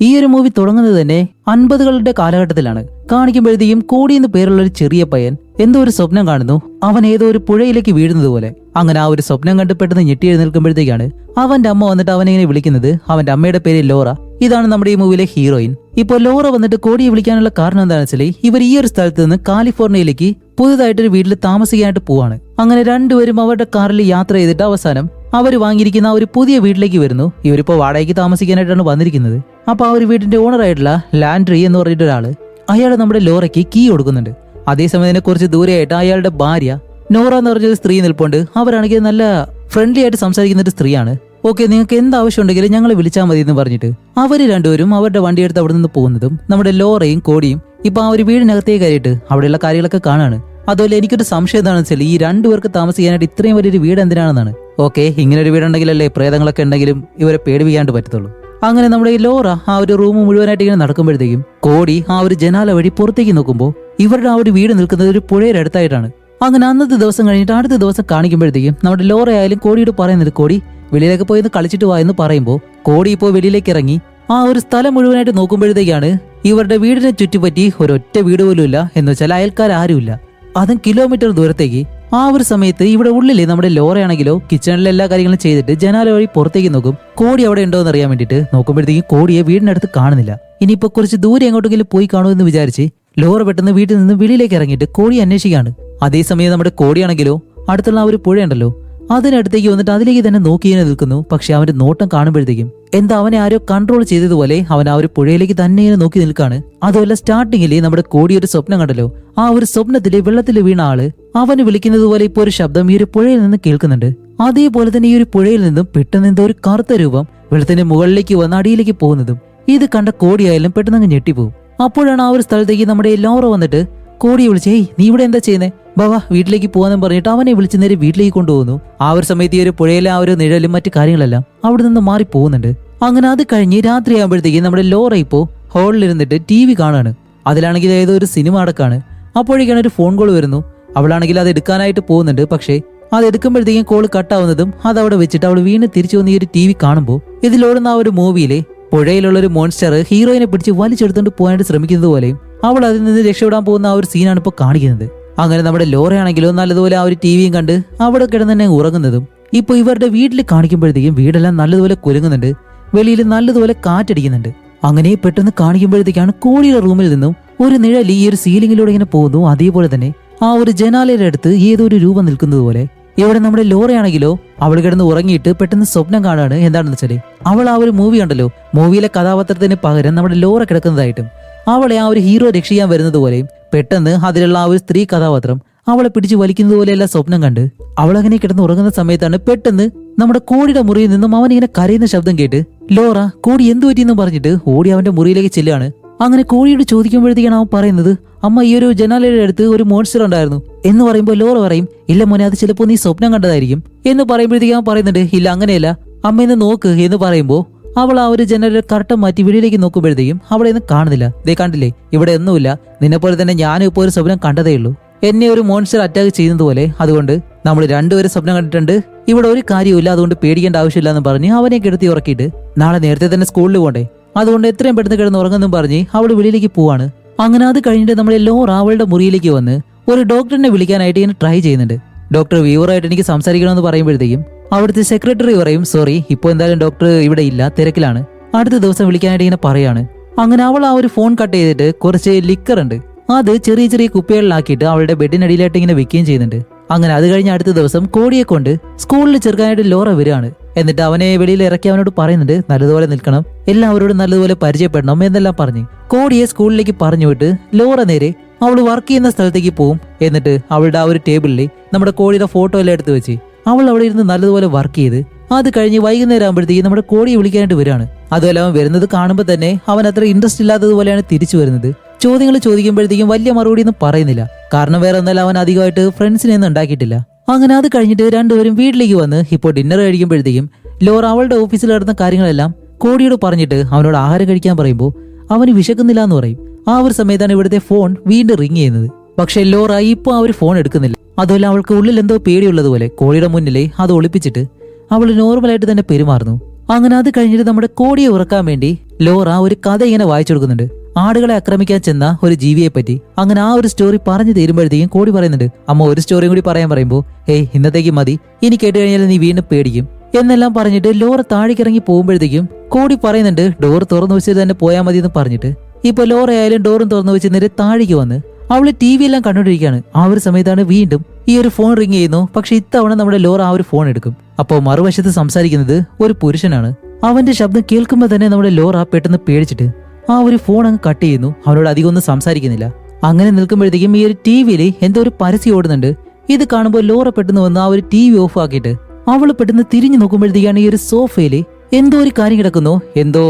ഈ ഒരു മൂവി തുടങ്ങുന്നത് തന്നെ 50കളുടെ കാലഘട്ടത്തിലാണ്. കാണിക്കുമ്പോഴത്തേക്കും കോടി എന്ന് പേരുള്ള ഒരു ചെറിയ പയ്യൻ എന്തോ ഒരു സ്വപ്നം കാണുന്നു. അവൻ ഏതോ ഒരു പുഴയിലേക്ക് വീഴുന്നത് പോലെ. അങ്ങനെ ആ ഒരു സ്വപ്നം കണ്ട് പെട്ടെന്ന് ഞെട്ടി എഴുന്നേൽക്കുമ്പോഴത്തേക്കാണ് അവന്റെ അമ്മ വന്നിട്ട് അവനെ ഇങ്ങനെ വിളിക്കുന്നത്. അവന്റെ അമ്മയുടെ പേര് ലോറ. ഇതാണ് നമ്മുടെ ഈ മൂവിയിലെ ഹീറോയിൻ. ഇപ്പോൾ ലോറ വന്നിട്ട് കോടിയെ വിളിക്കാനുള്ള കാരണം എന്താണെന്ന് വെച്ചാൽ ഇവർ ഈ ഒരു സ്ഥലത്ത് നിന്ന് കാലിഫോർണിയയിലേക്ക് പുതുതായിട്ടൊരു വീട്ടിൽ താമസിക്കാനായിട്ട് പോവാണ്. അങ്ങനെ രണ്ടുപേരും അവരുടെ കാറിൽ യാത്ര ചെയ്തിട്ട് അവസാനം അവർ വാങ്ങിയിരിക്കുന്ന ഒരു പുതിയ വീട്ടിലേക്ക് വരുന്നു. ഇവരിപ്പോ വാടകയ്ക്ക് താമസിക്കാനായിട്ടാണ് വന്നിരിക്കുന്നത്. അപ്പൊ ആ ഒരു വീടിന്റെ ഓണറായിട്ടുള്ള ലാൻഡ്രി എന്ന് പറഞ്ഞിട്ട് ഒരാള് അയാൾ നമ്മുടെ ലോറയ്ക്ക് കീ കൊടുക്കുന്നുണ്ട്. അതേസമയം തന്നെ കുറച്ച് ദൂരെയായിട്ട് അയാളുടെ ഭാര്യ നോറ എന്ന് പറഞ്ഞൊരു സ്ത്രീ നിൽപ്പുണ്ട്. അവരാണെങ്കിൽ നല്ല ഫ്രണ്ട്ലി ആയിട്ട് സംസാരിക്കുന്ന ഒരു സ്ത്രീയാണ്. ഓക്കെ, നിങ്ങൾക്ക് എന്ത് ആവശ്യം ഉണ്ടെങ്കിലും ഞങ്ങളെ വിളിച്ചാൽ മതി എന്ന് പറഞ്ഞിട്ട് അവര് രണ്ടുപേരും അവരുടെ വണ്ടിയെടുത്ത് അവിടെ നിന്ന് പോകുന്നതും നമ്മുടെ ലോറയും കോടിയും ഇപ്പൊ ആ ഒരു വീടിനകത്തേക്ക് കയറിയിട്ട് അവിടെയുള്ള കാര്യങ്ങളൊക്കെ കാണാണ്. അതുപോലെ എനിക്കൊരു സംശയം എന്താണെന്ന് വെച്ചാൽ ഈ രണ്ടുപേർക്ക് താമസിക്കാനായിട്ട് ഇത്രയും വലിയൊരു വീട് എന്തിനാണെന്നാണ്. ഓക്കെ, ഇങ്ങനെ ഒരു വീടുണ്ടെങ്കിലല്ലേ പ്രേതങ്ങളൊക്കെ ഉണ്ടെങ്കിലും ഇവരെ പേടിപ്പിക്കാണ്ട് പറ്റത്തുള്ളൂ. അങ്ങനെ നമ്മുടെ ഈ ലോറ ആ ഒരു റൂം മുഴുവനായിട്ട് ഇങ്ങനെ നടക്കുമ്പോഴത്തേക്കും കോടി ആ ഒരു ജനാല വഴി പുറത്തേക്ക് നോക്കുമ്പോൾ ഇവരുടെ ആ ഒരു വീട് നിൽക്കുന്നത് ഒരു പുഴയുടെ അടുത്തായിട്ടാണ്. അങ്ങനെ അന്നത്തെ ദിവസം കഴിഞ്ഞിട്ട് അടുത്ത ദിവസം കാണിക്കുമ്പോഴത്തേക്കും നമ്മുടെ ലോറ ആയാലും കോടിയോട് പറയുന്നത് കോടി വെളിയിലേക്ക് പോയി കളിച്ചിട്ട് വാ എന്ന് പറയുമ്പോൾ കോടി ഇപ്പോൾ വെളിയിലേക്ക് ഇറങ്ങി ആ ഒരു സ്ഥലം മുഴുവനായിട്ട് നോക്കുമ്പോഴത്തേക്കാണ് ഇവരുടെ വീടിനെ ചുറ്റിപ്പറ്റി ഒരൊറ്റ വീട് പോലും ഇല്ല. എന്ന് വെച്ചാൽ അയൽക്കാരുമില്ല. അതും കിലോമീറ്റർ ദൂരത്തേക്ക്. ആ ഒരു സമയത്ത് ഇവിടെ ഉള്ളില് നമ്മുടെ ലോറയാണെങ്കിലോ കിച്ചണിലെ എല്ലാ കാര്യങ്ങളും ചെയ്തിട്ട് ജനാല വഴി പുറത്തേക്ക് നോക്കും. കോടി അവിടെ ഉണ്ടോ എന്ന് അറിയാൻ വേണ്ടിയിട്ട് നോക്കുമ്പോഴത്തേക്കും കോടിയെ വീടിനടുത്ത് കാണുന്നില്ല. ഇനിയിപ്പോ കുറച്ച് ദൂരെ എങ്ങോട്ടെങ്കിലും പോയി കാണുമെന്ന് വിചാരിച്ച് ലോറ പെട്ടെന്ന് വീട്ടിൽ നിന്ന് വെളിയിലേക്ക് ഇറങ്ങിയിട്ട് കോടി അന്വേഷിക്കുകയാണ്. അതേസമയം നമ്മുടെ കോടിയാണെങ്കിലോ അടുത്തുള്ള ആ ഒരു പുഴയുണ്ടല്ലോ അതിനടുത്തേക്ക് വന്നിട്ട് അതിലേക്ക് തന്നെ നോക്കി നിൽക്കുന്നു. പക്ഷെ അവന്റെ നോട്ടം കാണുമ്പോഴത്തേക്കും എന്താ അവനെ ആരോ കൺട്രോൾ ചെയ്തതുപോലെ അവൻ ആ ഒരു പുഴയിലേക്ക് തന്നെ നോക്കി നിൽക്കാണ്. അതുമല്ല സ്റ്റാർട്ടിങ്ങില് നമ്മുടെ കോടി ഒരു സ്വപ്നം കണ്ടല്ലോ. ആ ഒരു സ്വപ്നത്തില് വെള്ളത്തിൽ വീണ ആള് അവന് വിളിക്കുന്നത് പോലെ ഇപ്പൊ ഒരു ശബ്ദം ഈ ഒരു പുഴയിൽ നിന്ന് കേൾക്കുന്നുണ്ട്. അതേപോലെ തന്നെ ഈ ഒരു പുഴയിൽ നിന്നും പെട്ടെന്ന് എന്തോ ഒരു കറുത്ത രൂപം വെള്ളത്തിന്റെ മുകളിലേക്ക് വന്ന് അടിയിലേക്ക് പോകുന്നതും ഇത് കണ്ട കോടിയായാലും പെട്ടെന്ന് അങ്ങ് ഞെട്ടിപ്പോകും. അപ്പോഴാണ് ആ ഒരു സ്ഥലത്തേക്ക് നമ്മുടെ ലോറ വന്നിട്ട് കോടിയെ വിളിച്ച് നീ ഇവിടെ എന്താ ചെയ്യുന്നേ, ബാവാ വീട്ടിലേക്ക് പോകാന്നും പറഞ്ഞിട്ട് അവനെ വിളിച്ച് നേരെ വീട്ടിലേക്ക് കൊണ്ടുപോകുന്നു. ആ ഒരു സമയത്ത് ഈ ഒരു പുഴയിലെ ആ ഒരു നിഴലും മറ്റു കാര്യങ്ങളെല്ലാം അവിടെ നിന്ന് മാറി പോകുന്നുണ്ട്. അങ്ങനെ അത് കഴിഞ്ഞ് രാത്രിയാകുമ്പോഴത്തേക്ക് നമ്മുടെ ലോറ ഇപ്പോ ഹോളിലിരുന്നിട്ട് TV കാണുകയാണ്. അതിലാണെങ്കിൽ ഏതോ ഒരു സിനിമ അടക്കാണ്. അപ്പോഴേക്കാണ് ഒരു ഫോൺ കോൾ വരുന്നു. അവളാണെങ്കിൽ അത് എടുക്കാനായിട്ട് പോകുന്നുണ്ട്. പക്ഷേ അത് എടുക്കുമ്പോഴത്തേക്കും കോൾ കട്ടാവുന്നതും അത് അവിടെ വെച്ചിട്ട് അവൾ വീണ്ടും തിരിച്ചു വന്ന് ഈ ഒരു TV കാണുമ്പോൾ ഇതിലോടുന്ന ആ ഒരു മൂവിയിലെ പുഴയിലുള്ള ഒരു മോൺസ്റ്റർ ഹീറോയിനെ പിടിച്ച് വലിച്ചെടുത്തോണ്ട് പോകാനായിട്ട് ശ്രമിക്കുന്നത് പോലെയും അവൾ അതിൽ നിന്ന് രക്ഷപ്പെടാൻ പോകുന്ന ആ ഒരു സീനാണ് ഇപ്പോൾ കാണിക്കുന്നത്. അങ്ങനെ നമ്മുടെ ലോറയാണെങ്കിലോ നല്ലതുപോലെ ആ ഒരു TVയും കണ്ട് അവിടെ കിടന്ന് തന്നെ ഉറങ്ങുന്നതും ഇപ്പൊ ഇവരുടെ വീട്ടിൽ കാണിക്കുമ്പോഴത്തേക്കും വീടെല്ലാം നല്ലതുപോലെ കുലുങ്ങുന്നുണ്ട്. വെളിയിൽ നല്ലതുപോലെ കാറ്റടിക്കുന്നുണ്ട്. അങ്ങനെ പെട്ടെന്ന് കാണിക്കുമ്പോഴത്തേക്കാണ് കോടിയുടെ റൂമിൽ നിന്നും ഒരു നിഴൽ ഈ ഒരു സീലിംഗിലൂടെ ഇങ്ങനെ പോകുന്നു. അതേപോലെ തന്നെ ആ ഒരു ജനാലയുടെ അടുത്ത് ഏതോ ഒരു രൂപം നിൽക്കുന്നത് പോലെ ഇവിടെ നമ്മുടെ ലോറയാണെങ്കിലോ അവൾ കിടന്ന് ഉറങ്ങിയിട്ട് പെട്ടെന്ന് സ്വപ്നം കാണാണ്. എന്താണെന്ന് വെച്ചാല് അവൾ ആ ഒരു മൂവി ഉണ്ടല്ലോ, മൂവിയിലെ കഥാപാത്രത്തിന് പകരം നമ്മുടെ ലോറ കിടക്കുന്നതായിട്ടും അവളെ ആ ഒരു ഹീറോ രക്ഷിക്കാൻ വരുന്നത് പോലെയും പെട്ടെന്ന് അതിലുള്ള ആ ഒരു സ്ത്രീ കഥാപാത്രം അവളെ പിടിച്ച് വലിക്കുന്നത് പോലെയല്ല സ്വപ്നം കണ്ട് അവളങ്ങനെ കിടന്ന് ഉറങ്ങുന്ന സമയത്താണ് പെട്ടെന്ന് നമ്മുടെ കോടിയുടെ മുറിയിൽ നിന്നും അവൻ ഇങ്ങനെ കരയുന്ന ശബ്ദം കേട്ട് ലോറ കോടി എന്തു പറ്റിയെന്ന് പറഞ്ഞിട്ട് ഓടി അവന്റെ മുറിയിലേക്ക് ചെല്ലുകയാണ്. അങ്ങനെ കോടിയോട് ചോദിക്കുമ്പോഴത്തേക്കാണ് അവൻ പറയുന്നത് അമ്മ ഈ ഒരു ജനാലയുടെ അടുത്ത് ഒരു മോൺസ്റ്റർ ഉണ്ടായിരുന്നു എന്ന് പറയുമ്പോൾ ലോറ പറയും ഇല്ല മോനെ അത് ചിലപ്പോ നീ സ്വപ്നം കണ്ടതായിരിക്കും എന്ന് പറയുമ്പോഴത്തേക്ക് അവൻ പറയുന്നുണ്ട് ഇല്ല അങ്ങനെയല്ല അമ്മ എന്ന് നോക്ക് എന്ന് പറയുമ്പോൾ അവൾ ആ ഒരു ജനലിന്റെ കർട്ടൻ മാറ്റി വെളിയിലേക്ക് നോക്കുമ്പോഴത്തേക്കും അവളെ ഒന്നും കാണുന്നില്ല. ദേ കണ്ടില്ലേ ഇവിടെ ഒന്നുമില്ല, നിന്നെപ്പോലെ തന്നെ ഞാനും ഇപ്പോൾ ഒരു സ്വപ്നം കണ്ടതേ ഉള്ളൂ, എന്നെ ഒരു മോൺസ്റ്റർ അറ്റാക്ക് ചെയ്യുന്നത് പോലെ. അതുകൊണ്ട് നമ്മൾ രണ്ടുപേരും സ്വപ്നം കണ്ടിട്ടുണ്ട്, ഇവിടെ ഒരു കാര്യമില്ല, അതുകൊണ്ട് പേടിക്കേണ്ട ആവശ്യമില്ല എന്ന് പറഞ്ഞ് അവനെ കിടത്തി ഉറക്കിയിട്ട് നാളെ നേരത്തെ തന്നെ സ്കൂളിൽ പോകണ്ടേ, അതുകൊണ്ട് എത്രയും പെട്ടെന്ന് കിടന്ന് ഉറങ്ങുന്നും പറഞ്ഞ് അവൾ വെളിയിലേക്ക് പോവാണ്. അങ്ങനെ അത് കഴിഞ്ഞിട്ട് നമ്മുടെ ലോറ അവളുടെ മുറിയിലേക്ക് വന്ന് ഒരു ഡോക്ടറിനെ വിളിക്കാനായിട്ട് ഇങ്ങനെ ട്രൈ ചെയ്യുന്നുണ്ട്. ഡോക്ടർ വ്യൂവറായിട്ട് എനിക്ക് സംസാരിക്കണമെന്ന് പറയുമ്പോഴത്തേക്കും അവിടുത്തെ സെക്രട്ടറി പറയും സോറി ഇപ്പോൾ എന്തായാലും ഡോക്ടർ ഇവിടെ ഇല്ല, തിരക്കിലാണ്, അടുത്ത ദിവസം വിളിക്കാനായിട്ട് ഇങ്ങനെ പറയാണ്. അങ്ങനെ അവൾ ആ ഒരു ഫോൺ കട്ട് ചെയ്തിട്ട് കുറച്ച് ലിക്കർ ഉണ്ട് അത് ചെറിയ ചെറിയ കുപ്പികളിലാക്കിയിട്ട് അവളുടെ ബെഡിനടിയിലായിട്ട് ഇങ്ങനെ വെക്കുകയും ചെയ്യുന്നുണ്ട്. അങ്ങനെ അത് കഴിഞ്ഞ് അടുത്ത ദിവസം കോടിയെ കൊണ്ട് സ്കൂളിൽ ചേർക്കാനായിട്ട് ലോറ വരികയാണ്. എന്നിട്ട് അവനെ വെളിയിൽ ഇറക്കി അവനോട് പറയുന്നുണ്ട് നല്ലതുപോലെ നിൽക്കണം, എല്ലാവരോടും നല്ലതുപോലെ പരിചയപ്പെടണം എന്നെല്ലാം പറഞ്ഞ് കോടിയെ സ്കൂളിലേക്ക് പറഞ്ഞു വിട്ട് ലോറ നേരെ അവൾ വർക്ക് ചെയ്യുന്ന സ്ഥലത്തേക്ക് പോവും. എന്നിട്ട് അവളുടെ ആ ഒരു ടേബിളിൽ നമ്മുടെ കോടിയുടെ ഫോട്ടോ എല്ലാം എടുത്ത് വെച്ച് അവൾ അവിടെ ഇരുന്ന് നല്ലതുപോലെ വർക്ക് ചെയ്ത് അത് കഴിഞ്ഞ് വൈകുന്നേരം ആകുമ്പോഴത്തേക്ക് നമ്മുടെ കോടിയെ വിളിക്കാനായിട്ട് വരികയാണ്. അതുപോലെ അവൻ വരുന്നത് കാണുമ്പോൾ തന്നെ അവൻ അത്ര ഇൻട്രസ്റ്റ് ഇല്ലാത്തതുപോലെയാണ് തിരിച്ചു വരുന്നത്. ചോദ്യങ്ങൾ ചോദിക്കുമ്പോഴത്തേക്കും വലിയ മറുപടി ഒന്നും പറയുന്നില്ല. കാരണം വേറെ ഒന്നല്ല, അവൻ അധികമായിട്ട് ഫ്രണ്ട്സിനെ ഒന്നും ഉണ്ടാക്കിയിട്ടില്ല. അങ്ങനെ അത് കഴിഞ്ഞിട്ട് രണ്ടുപേരും വീട്ടിലേക്ക് വന്ന് ഇപ്പോൾ ഡിന്നർ കഴിക്കുമ്പോഴത്തേക്കും ലോറ അവളുടെ ഓഫീസിൽ നടന്ന കാര്യങ്ങളെല്ലാം കോടിയോട് പറഞ്ഞിട്ട് അവനോട് ആഹാരം കഴിക്കാൻ പറയുമ്പോൾ അവന് വിശക്കുന്നില്ല എന്ന് പറയും. ആ ഒരു സമയത്താണ് ഇവിടുത്തെ ഫോൺ വീണ്ടും റിങ് ചെയ്യുന്നത്. പക്ഷെ ലോറ ഇപ്പോൾ ആ ഒരു ഫോൺ എടുക്കുന്നില്ല. അതുപോലെ അവൾക്ക് ഉള്ളിൽ എന്തോ പേടിയുള്ളതുപോലെ കോടിയുടെ മുന്നിലെ അത് ഒളിപ്പിച്ചിട്ട് അവൾ നോർമലായിട്ട് തന്നെ പെരുമാറുന്നു. അങ്ങനെ അത് കഴിഞ്ഞിട്ട് നമ്മുടെ കോടിയെ ഉറക്കാൻ വേണ്ടി ലോറ ഒരു കഥ ഇങ്ങനെ വായിച്ചു കൊടുക്കുന്നുണ്ട്. ആടുകളെ ആക്രമിക്കാൻ ചെന്ന ഒരു ജീവിയെ പറ്റി. അങ്ങനെ ആ ഒരു സ്റ്റോറി പറഞ്ഞു തീരുമ്പോഴത്തേക്കും കോടി പറയുന്നുണ്ട്, അമ്മ ഒരു സ്റ്റോറിയും കൂടി പറയാൻ പറയുമ്പോൾ, ഇന്നത്തേക്ക് മതി, ഇനി കേട്ട് കഴിഞ്ഞാൽ നീ വീണ്ടും പേടിക്കും എന്നെല്ലാം പറഞ്ഞിട്ട് ലോറ താഴേക്കിറങ്ങി പോകുമ്പോഴത്തേക്കും കോടി പറയുന്നുണ്ട്, ഡോർ തുറന്നു വെച്ചിട്ട് തന്നെ പോയാൽ മതി എന്ന് പറഞ്ഞിട്ട്. ഇപ്പൊ ലോറ ആയാലും ഡോറും തുറന്നു വെച്ച് നേരെ താഴേക്ക് വന്ന് അവള് TV എല്ലാം കണ്ടുകൊണ്ടിരിക്കുകയാണ്. ആ ഒരു സമയത്താണ് വീണ്ടും ഈ ഒരു ഫോൺ റിങ് ചെയ്യുന്നു. പക്ഷെ ഇത്തവണ നമ്മുടെ ലോറ ആ ഒരു ഫോൺ എടുക്കും. അപ്പോൾ മറുവശത്ത് സംസാരിക്കുന്നത് ഒരു പുരുഷനാണ്. അവന്റെ ശബ്ദം കേൾക്കുമ്പോൾ തന്നെ നമ്മുടെ ലോറ പെട്ടെന്ന് പേടിച്ചിട്ട് ആ ഒരു ഫോൺ അങ്ങ് കട്ട് ചെയ്യുന്നു. അവനോട് അധികം ഒന്നും സംസാരിക്കുന്നില്ല. അങ്ങനെ നിൽക്കുമ്പോഴത്തേക്കും ഈ ഒരു TV എന്തോ ഒരു പരസ്യം ഓടുന്നുണ്ട്. ഇത് കാണുമ്പോൾ ലോറ പെട്ടെന്ന് വന്ന് ആ ഒരു TV ഓഫ് ആക്കിയിട്ട് അവള് പെട്ടെന്ന് തിരിഞ്ഞു നോക്കുമ്പോഴത്തേക്കാണ് ഈ ഒരു സോഫയില് എന്തോ ഒരു കാര്യം കിടക്കുന്നു. എന്തോ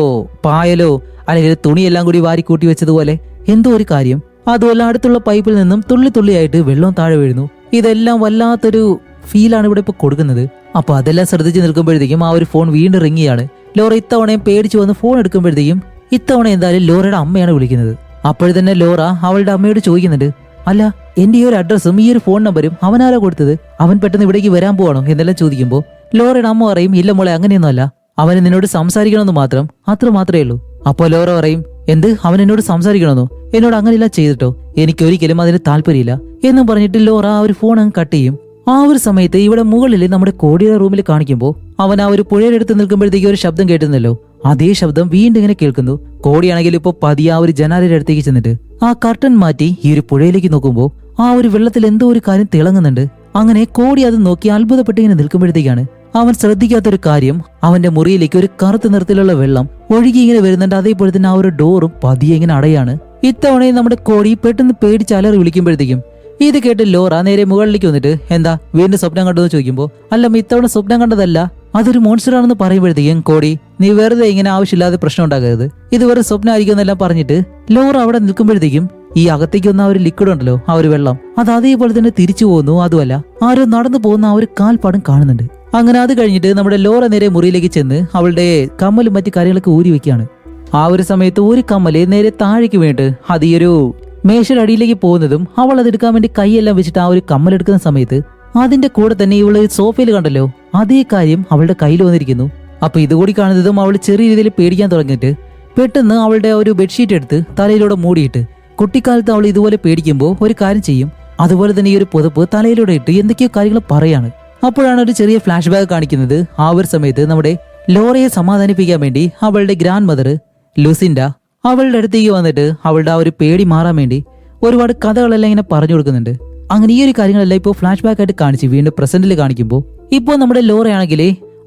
പായലോ അല്ലെങ്കിൽ തുണിയെല്ലാം കൂടി വാരി കൂട്ടി വെച്ചതുപോലെ എന്തോ ഒരു കാര്യം. അതുമല്ല അടുത്തുള്ള പൈപ്പിൽ നിന്നും തുള്ളി തുള്ളിയായിട്ട് വെള്ളം താഴെ വീഴുന്നു. ഇതെല്ലാം വല്ലാത്തൊരു ഫീലാണ് ഇവിടെ ഇപ്പൊ കൊടുക്കുന്നത്. അപ്പൊ അതെല്ലാം ശ്രദ്ധിച്ച് നിൽക്കുമ്പോഴത്തേക്കും ആ ഒരു ഫോൺ വീണ്ടും റിങ് ചെയ്യാണ്. ലോറ ഇത്തവണയും പേടിച്ചു വന്ന് ഫോൺ എടുക്കുമ്പോഴത്തേക്കും ഇത്തവണ എന്തായാലും ലോറയുടെ അമ്മയാണ് വിളിക്കുന്നത്. അപ്പോഴത്തന്നെ ലോറ അവളുടെ അമ്മയോട് ചോദിക്കുന്നുണ്ട്, അല്ല എന്റെ ഈ ഒരു അഡ്രസ്സും ഈ ഒരു ഫോൺ നമ്പരും അവനാരോ കൊടുത്തത്, അവൻ പെട്ടെന്ന് ഇവിടേക്ക് വരാൻ പോവാണോ എന്നെല്ലാം ചോദിക്കുമ്പോൾ ലോറയുടെ അമ്മ പറയും, ഇല്ല മോളെ അങ്ങനെയൊന്നും അല്ല, അവന് നിന്നോട് സംസാരിക്കണമെന്ന് മാത്രം, അത്ര മാത്രമേ ഉള്ളൂ. അപ്പൊ ലോറ പറയും, എന്ത് അവൻ എന്നോട് സംസാരിക്കണമെന്നോ? എന്നോട് അങ്ങനെയില്ല ചെയ്തിട്ടോ, എനിക്കൊരിക്കലും അതിന് താല്പര്യമില്ല എന്നും പറഞ്ഞിട്ട് ലോറ ആ ഒരു ഫോൺ അങ്ങ് കട്ട് ചെയ്യും. ആ ഒരു സമയത്ത് ഇവിടെ മുകളിൽ നമ്മുടെ കോടിയുടെ റൂമിൽ കാണിക്കുമ്പോൾ അവൻ ആ ഒരു പുഴയുടെ അടുത്ത് നിൽക്കുമ്പോഴത്തേക്ക് ഒരു ശബ്ദം കേട്ടുന്നല്ലോ. അതേ ശബ്ദം വീണ്ടും ഇങ്ങനെ കേൾക്കുന്നു. കോടിയാണെങ്കിൽ ഇപ്പൊ പതിയെ ആ ഒരു ജനാലയുടെ അടുത്തേക്ക് ചെന്നിട്ട് ആ കർട്ടൻ മാറ്റി ഈ ഒരു പുഴയിലേക്ക് നോക്കുമ്പോൾ ആ ഒരു വെള്ളത്തിൽ എന്തോ ഒരു കാര്യം തിളങ്ങുന്നുണ്ട്. അങ്ങനെ കോടി അത് നോക്കി അത്ഭുതപ്പെട്ട് ഇങ്ങനെ നിൽക്കുമ്പോഴത്തേക്കാണ് അവൻ ശ്രദ്ധിക്കാത്തൊരു കാര്യം, അവന്റെ മുറിയിലേക്ക് ഒരു കറുത്ത നിറത്തിലുള്ള വെള്ളം ഒഴുകി ഇങ്ങനെ വരുന്നുണ്ട്. അതേപോലെ തന്നെ ആ ഒരു ഡോറും പതിയെ ഇങ്ങനെ അടയാണ്. ഇത്തവണയും നമ്മുടെ കോടി പെട്ടെന്ന് പേടിച്ച് അലറി വിളിക്കുമ്പോഴത്തേക്കും ഇത് കേട്ട് ലോറ നേരെ മുകളിലേക്ക് വന്നിട്ട്, എന്താ വീണ്ടും സ്വപ്നം കണ്ടതെന്ന് ചോദിക്കുമ്പോൾ, അല്ല ഇത്തവണ സ്വപ്നം കണ്ടതല്ല, അതൊരു മോൺസ്റ്റർ ആണെന്ന് പറയുമ്പോഴത്തേക്കും കോടി, നീ വെറുതെ ഇങ്ങനെ ആവശ്യമില്ലാതെ പ്രശ്നം ഉണ്ടാക്കരുത്, ഇത് വെറുതെ സ്വപ്നമായിരിക്കും എന്നെല്ലാം പറഞ്ഞിട്ട് ലോറ അവിടെ നിൽക്കുമ്പോഴത്തേക്കും ഈ അകത്തേക്ക് വന്ന ആ ഒരു ലിക്വിഡ് ഉണ്ടല്ലോ, ആ ഒരു വെള്ളം, അത് അതേപോലെ തന്നെ തിരിച്ചു പോകുന്നു. അതുമല്ല ആരോ നടന്നു പോകുന്ന ആ ഒരു കാൽപ്പാടും കാണുന്നുണ്ട്. അങ്ങനെ അത് കഴിഞ്ഞിട്ട് നമ്മുടെ ലോറ നേരെ മുറിയിലേക്ക് ചെന്ന് അവളുടെ കമ്മലും മറ്റു കാര്യങ്ങളൊക്കെ ഊരി വെക്കുകയാണ്. ആ ഒരു സമയത്ത് ഒരു കമ്മല് നേരെ താഴേക്ക് വീണിട്ട് അത് ഈ ഒരു മേശയുടെ അടിയിലേക്ക് പോകുന്നതും അവൾ അതെടുക്കാൻ വേണ്ടി കൈയെല്ലാം വെച്ചിട്ട് ആ ഒരു കമ്മലെടുക്കുന്ന സമയത്ത് അതിന്റെ കൂടെ തന്നെ ഇവള് സോഫയിൽ കണ്ടല്ലോ, അതേ കാര്യം അവളുടെ കയ്യിൽ വന്നിരിക്കുന്നു. അപ്പൊ ഇതുകൂടി കാണുന്നതും അവൾ ചെറിയ രീതിയിൽ പേടിക്കാൻ തുടങ്ങിയിട്ട് പെട്ടെന്ന് അവളുടെ ഒരു ബെഡ്ഷീറ്റ് എടുത്ത് തലയിലൂടെ മൂടിയിട്ട്, കുട്ടിക്കാലത്ത് അവൾ ഇതുപോലെ പേടിക്കുമ്പോൾ ഒരു കാര്യം ചെയ്യും, അതുപോലെ തന്നെ ഈ ഒരു പുതപ്പ് തലയിലൂടെ ഇട്ട് എന്തൊക്കെയോ കാര്യങ്ങൾ പറയാണ്. അപ്പോഴാണ് ഒരു ചെറിയ ഫ്ലാഷ് ബാക്ക് കാണിക്കുന്നത്. ആ ഒരു സമയത്ത് നമ്മുടെ ലോറയെ സമാധാനിപ്പിക്കാൻ വേണ്ടി അവളുടെ ഗ്രാൻഡ് മദർ ലുസിൻഡ അവളുടെ അടുത്തേക്ക് വന്നിട്ട് അവളുടെ ആ ഒരു പേടി മാറാൻ വേണ്ടി ഒരുപാട് കഥകളെല്ലാം ഇങ്ങനെ പറഞ്ഞു കൊടുക്കുന്നുണ്ട്. അങ്ങനെ ഈ ഒരു കാര്യങ്ങളെല്ലാം ഇപ്പോൾ ഫ്ലാഷ് ബാക്ക് ആയിട്ട് കാണിച്ച് വീണ്ടും പ്രസന്റിൽ കാണിക്കുമ്പോൾ ഇപ്പോൾ നമ്മുടെ ലോറയാണെങ്കിൽ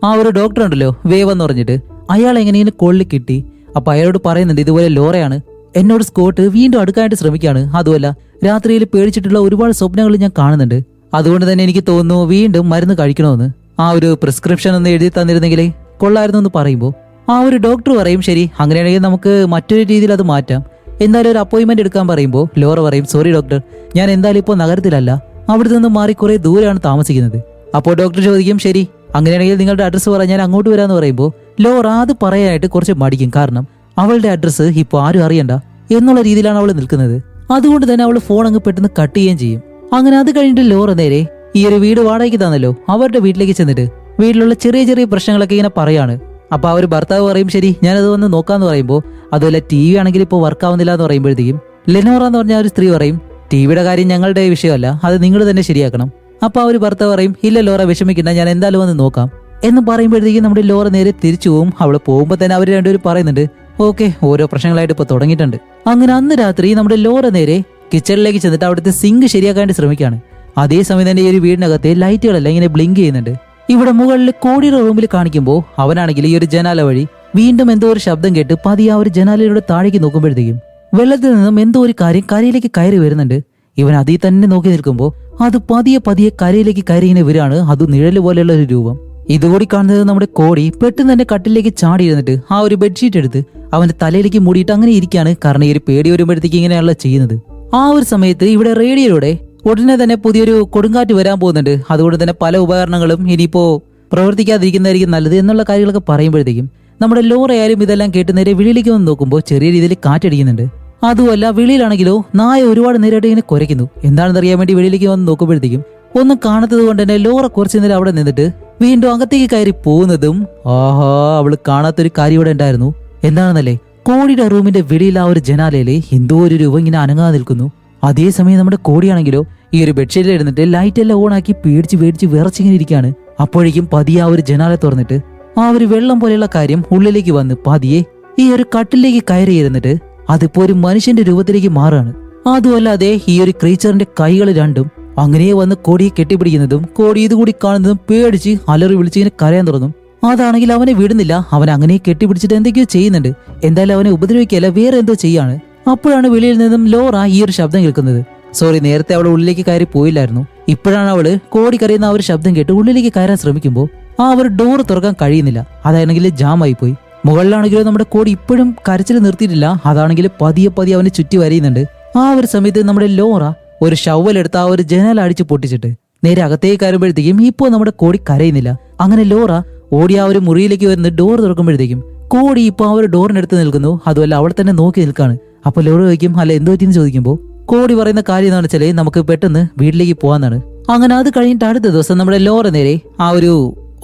ആ ഒരു ഡോക്ടർ ഉണ്ടല്ലോ വേവ് എന്ന് പറഞ്ഞിട്ട് അയാൾ എങ്ങനെയെങ്കിലും കോളിൽ കിട്ടി. അപ്പൊ അയാളോട് പറയുന്നുണ്ട്, ഇതുപോലെ ലോറയാണ് എന്നോട് സ്കോട്ട് വീണ്ടും അടുക്കാനായിട്ട് ശ്രമിക്കുകയാണ്, അതുമല്ല രാത്രിയിൽ പേടിച്ചിട്ടുള്ള ഒരുപാട് സ്വപ്നങ്ങൾ ഞാൻ കാണുന്നുണ്ട്, അതുകൊണ്ട് തന്നെ എനിക്ക് തോന്നുന്നു വീണ്ടും മരുന്ന് കഴിക്കണമെന്ന്, ആ ഒരു പ്രിസ്ക്രിപ്ഷൻ ഒന്ന് എഴുതി തന്നിരുന്നെങ്കിൽ കൊള്ളായിരുന്നു എന്ന് പറയുമ്പോൾ ആ ഒരു ഡോക്ടർ പറയും, ശരി അങ്ങനെയാണെങ്കിൽ നമുക്ക് മറ്റൊരു രീതിയിൽ അത് മാറ്റാം, എന്തായാലും ഒരു അപ്പോയിന്റ്മെന്റ് എടുക്കാൻ പറയുമ്പോൾ ലോറ പറയും, സോറി ഡോക്ടർ, ഞാൻ എന്തായാലും ഇപ്പോൾ നഗരത്തിലല്ല, അവിടെ നിന്ന് മാറി കുറെ ദൂരെയാണ് താമസിക്കുന്നത്. അപ്പോൾ ഡോക്ടർ ചോദിക്കും, ശരി അങ്ങനെയാണെങ്കിൽ നിങ്ങളുടെ അഡ്രസ്സ് പറഞ്ഞാൽ അങ്ങോട്ട് വരാമെന്ന് പറയുമ്പോൾ ലോറ അത് പറയാനായിട്ട് കുറച്ച് മടിക്കും. കാരണം അവളുടെ അഡ്രസ്സ് ഇപ്പോൾ ആരും അറിയണ്ട എന്നുള്ള രീതിയിലാണ് അവൾ നിൽക്കുന്നത്. അതുകൊണ്ട് തന്നെ അവൾ ഫോൺ അങ്ങ് പെട്ടെന്ന് കട്ട് ചെയ്യുകയും ചെയ്യും. അങ്ങനെ അത് കഴിഞ്ഞിട്ട് ലോറ നേരെ ഈ ഒരു വീട് വാടകയ്ക്ക് തന്നല്ലോ അവരുടെ വീട്ടിലേക്ക് ചെന്നിട്ട് വീട്ടിലുള്ള ചെറിയ ചെറിയ പ്രശ്നങ്ങളൊക്കെ ഇങ്ങനെ പറയാണ്. അപ്പൊ ആ ഒരു ഭർത്താവ് പറയും, ശരി ഞാനത് വന്ന് നോക്കാന്ന് പറയുമ്പോൾ, അതുപോലെ TV ആണെങ്കിൽ ഇപ്പോൾ വർക്ക് ആവുന്നില്ല എന്ന് പറയുമ്പോഴത്തേക്കും ലെനോറ എന്ന് പറഞ്ഞ ഒരു സ്ത്രീ പറയും, TVയുടെ കാര്യം ഞങ്ങളുടെ വിഷയമല്ല, അത് നിങ്ങൾ തന്നെ ശരിയാക്കണം. അപ്പൊ ആ ഒരു ഭർത്താവ് പറയും, ഇല്ല ലോറ വിഷമിക്കണ്ട, ഞാൻ എന്തായാലും വന്ന് നോക്കാം എന്ന് പറയുമ്പോഴത്തേക്കും നമ്മുടെ ലോറ നേരെ തിരിച്ചു പോവും. അവള് പോകുമ്പോൾ തന്നെ അവർ രണ്ടുപേരും പറയുന്നുണ്ട്, ഓക്കെ ഓരോ പ്രശ്നങ്ങളായിട്ട് ഇപ്പൊ തുടങ്ങിയിട്ടുണ്ട്. അങ്ങനെ അന്ന് രാത്രി നമ്മുടെ ലോറ നേരെ കിച്ചണിലേക്ക് ചെന്നിട്ട് അവിടുത്തെ സിങ്ക് ശരിയാക്കാൻ ശ്രമിക്കുകയാണ്. അതേസമയം തന്നെ ഈ ഒരു വീടിനകത്തെ ലൈറ്റുകളെല്ലാം ഇങ്ങനെ ബ്ലിങ്ക് ചെയ്യുന്നുണ്ട്. ഇവിടെ മുകളിൽ കോടിയുടെ റൂമിൽ കാണിക്കുമ്പോൾ അവനാണെങ്കിൽ ഈ ഒരു ജനാല വഴി വീണ്ടും എന്തോ ഒരു ശബ്ദം കേട്ട് പതിയെ ആ ഒരു ജനാലയുടെ താഴേക്ക് നോക്കുമ്പോഴത്തേക്കും വെള്ളത്തിൽ നിന്നും എന്തോ ഒരു കാര്യം കരയിലേക്ക് കയറി വരുന്നുണ്ട്. ഇവൻ അതിൽ തന്നെ നോക്കി നിൽക്കുമ്പോൾ അത് പതിയെ പതിയെ കരയിലേക്ക് കയറി ഇങ്ങനെ വരികയാണ്. അത് നിഴല് പോലെയുള്ള ഒരു രൂപം. ഇതുകൂടി കാണുന്നത് നമ്മുടെ കോടി പെട്ടെന്ന് തന്നെ കട്ടിലേക്ക് ചാടി ഇരുന്നിട്ട് ആ ഒരു ബെഡ്ഷീറ്റ് എടുത്ത് അവന്റെ തലയിലേക്ക് മൂടിയിട്ട് അങ്ങനെ ഇരിക്കുകയാണ്. കാരണം ഈ ഒരു പേടി വരുമ്പോഴത്തേക്ക് ഇങ്ങനെയാണല്ലോ ചെയ്യുന്നത്. ആ ഒരു സമയത്ത് ഇവിടെ റേഡിയോയിലൂടെ ഉടനെ തന്നെ പുതിയൊരു കൊടുങ്കാറ്റ് വരാൻ പോകുന്നുണ്ട്. അതുകൊണ്ട് തന്നെ പല ഉപകരണങ്ങളും ഇനിയിപ്പോ പ്രവർത്തിക്കാതിരിക്കുന്നതായിരിക്കും നല്ലത് എന്നുള്ള കാര്യങ്ങളൊക്കെ പറയുമ്പോഴത്തേക്കും നമ്മുടെ ലോറയായാലും ഇതെല്ലാം കേട്ട് നേരെ വെളിയിലേക്ക് വന്ന് നോക്കുമ്പോൾ ചെറിയ രീതിയിൽ കാറ്റടിക്കുന്നുണ്ട്. അതുമല്ല വെളിയിലാണെങ്കിലോ നായ ഒരുപാട് നേരമായിട്ട് ഇങ്ങനെ കുരയ്ക്കുന്നു. എന്താണെന്ന് അറിയാൻ വേണ്ടി വെളിയിലേക്ക് വന്ന് നോക്കുമ്പോഴത്തേക്കും ഒന്നും കാണാത്തത് കൊണ്ട് തന്നെ ലോറ കുറച്ചു നേരം അവിടെ നിന്നിട്ട് വീണ്ടും അകത്തേക്ക് കയറി പോകുന്നതും ആഹാ അവള് കാണാത്തൊരു കാര്യം ഇവിടെ ഉണ്ടായിരുന്നു. എന്താണെന്നല്ലേ, കോടിയുടെ റൂമിന്റെ വെളിയിൽ ആ ഒരു ജനാലയില് എന്തോ ഒരു രൂപം ഇങ്ങനെ അനങ്ങാതെ നിൽക്കുന്നു. അതേസമയം നമ്മുടെ കോടിയാണെങ്കിലോ ഈ ഒരു ബെഡ്ഷീറ്റിൽ ഇരുന്നിട്ട് ലൈറ്റ് എല്ലാം ഓൺ ആക്കി പേടിച്ച് വിറച്ചിങ്ങനെ ഇരിക്കുകയാണ്. അപ്പോഴേക്കും പതിയെ ആ ഒരു ജനാല തുറന്നിട്ട് ആ ഒരു വെള്ളം പോലെയുള്ള കാര്യം ഉള്ളിലേക്ക് വന്ന് പതിയെ ഈ ഒരു കട്ടിലേക്ക് കയറി ഇരുന്നിട്ട് അതിപ്പോ ഒരു മനുഷ്യന്റെ രൂപത്തിലേക്ക് മാറാണ്. അതുമല്ലാതെ ഈ ഒരു ക്രീച്ചറിന്റെ കൈകൾ രണ്ടും അങ്ങനെ വന്ന് കോടിയെ കെട്ടിപ്പിടിക്കുന്നതും കോടി ഇതുകൂടി കാണുന്നതും പേടിച്ച് അലറി വിളിച്ചിങ്ങനെ കരയാൻ തുടങ്ങും. അതാണെങ്കിൽ അവനെ വിടുന്നില്ല. അവൻ അങ്ങനെ കെട്ടിപ്പിടിച്ചിട്ട് എന്തൊക്കെയോ ചെയ്യുന്നുണ്ട്. എന്തായാലും അവനെ ഉപദ്രവിക്കല്ല, വേറെ എന്തോ ചെയ്യാണ്. അപ്പോഴാണ് വെളിയിൽ നിന്നും ലോറ ഈ ഒരു ശബ്ദം കേൾക്കുന്നത്. സോറി, നേരത്തെ അവൾ ഉള്ളിലേക്ക് കയറി പോയില്ലായിരുന്നു. ഇപ്പോഴാണ് അവള് കോടി കരയുന്ന ആ ഒരു ശബ്ദം കേട്ട് ഉള്ളിലേക്ക് കയറാൻ ശ്രമിക്കുമ്പോൾ ആ ഒരു ഡോർ തുറക്കാൻ കഴിയുന്നില്ല. അതാണെങ്കിൽ ജാമായി പോയി. മുകളിലാണെങ്കിലും നമ്മുടെ കോടി ഇപ്പോഴും കരച്ചിൽ നിർത്തിയിട്ടില്ല. അതാണെങ്കിൽ പതിയെ അവനെ ചുറ്റി വരയുന്നുണ്ട്. ആ ഒരു സമയത്ത് നമ്മുടെ ലോറ ഒരു ഷവലെടുത്ത് ആ ഒരു ജനൽ അടിച്ച് പൊട്ടിച്ചിട്ട് നേരെ അകത്തേക്ക് കയറുമ്പോഴത്തേക്കും ഇപ്പോൾ നമ്മുടെ കോടി കരയുന്നില്ല. അങ്ങനെ ലോറ ഓടി ആ ഒരു മുറിയിലേക്ക് വരുന്ന ഡോർ തുറക്കുമ്പോഴത്തേക്കും കോടി ഇപ്പൊ ആ ഒരു ഡോറിനടുത്ത് നിൽക്കുന്നു. അതുമല്ല അവൾ തന്നെ നോക്കി നിൽക്കാണ്. അപ്പൊ ലോറ ചോദിക്കും, അല്ല എന്തോ പറ്റിയെന്ന് ചോദിക്കുമ്പോൾ കോടി പറയുന്ന കാര്യം എന്താണെന്ന് വെച്ചാൽ നമുക്ക് പെട്ടെന്ന് വീട്ടിലേക്ക് പോകാന്നാണ്. അങ്ങനെ അത് കഴിഞ്ഞിട്ട് അടുത്ത ദിവസം നമ്മുടെ ലോറ നേരെ ആ ഒരു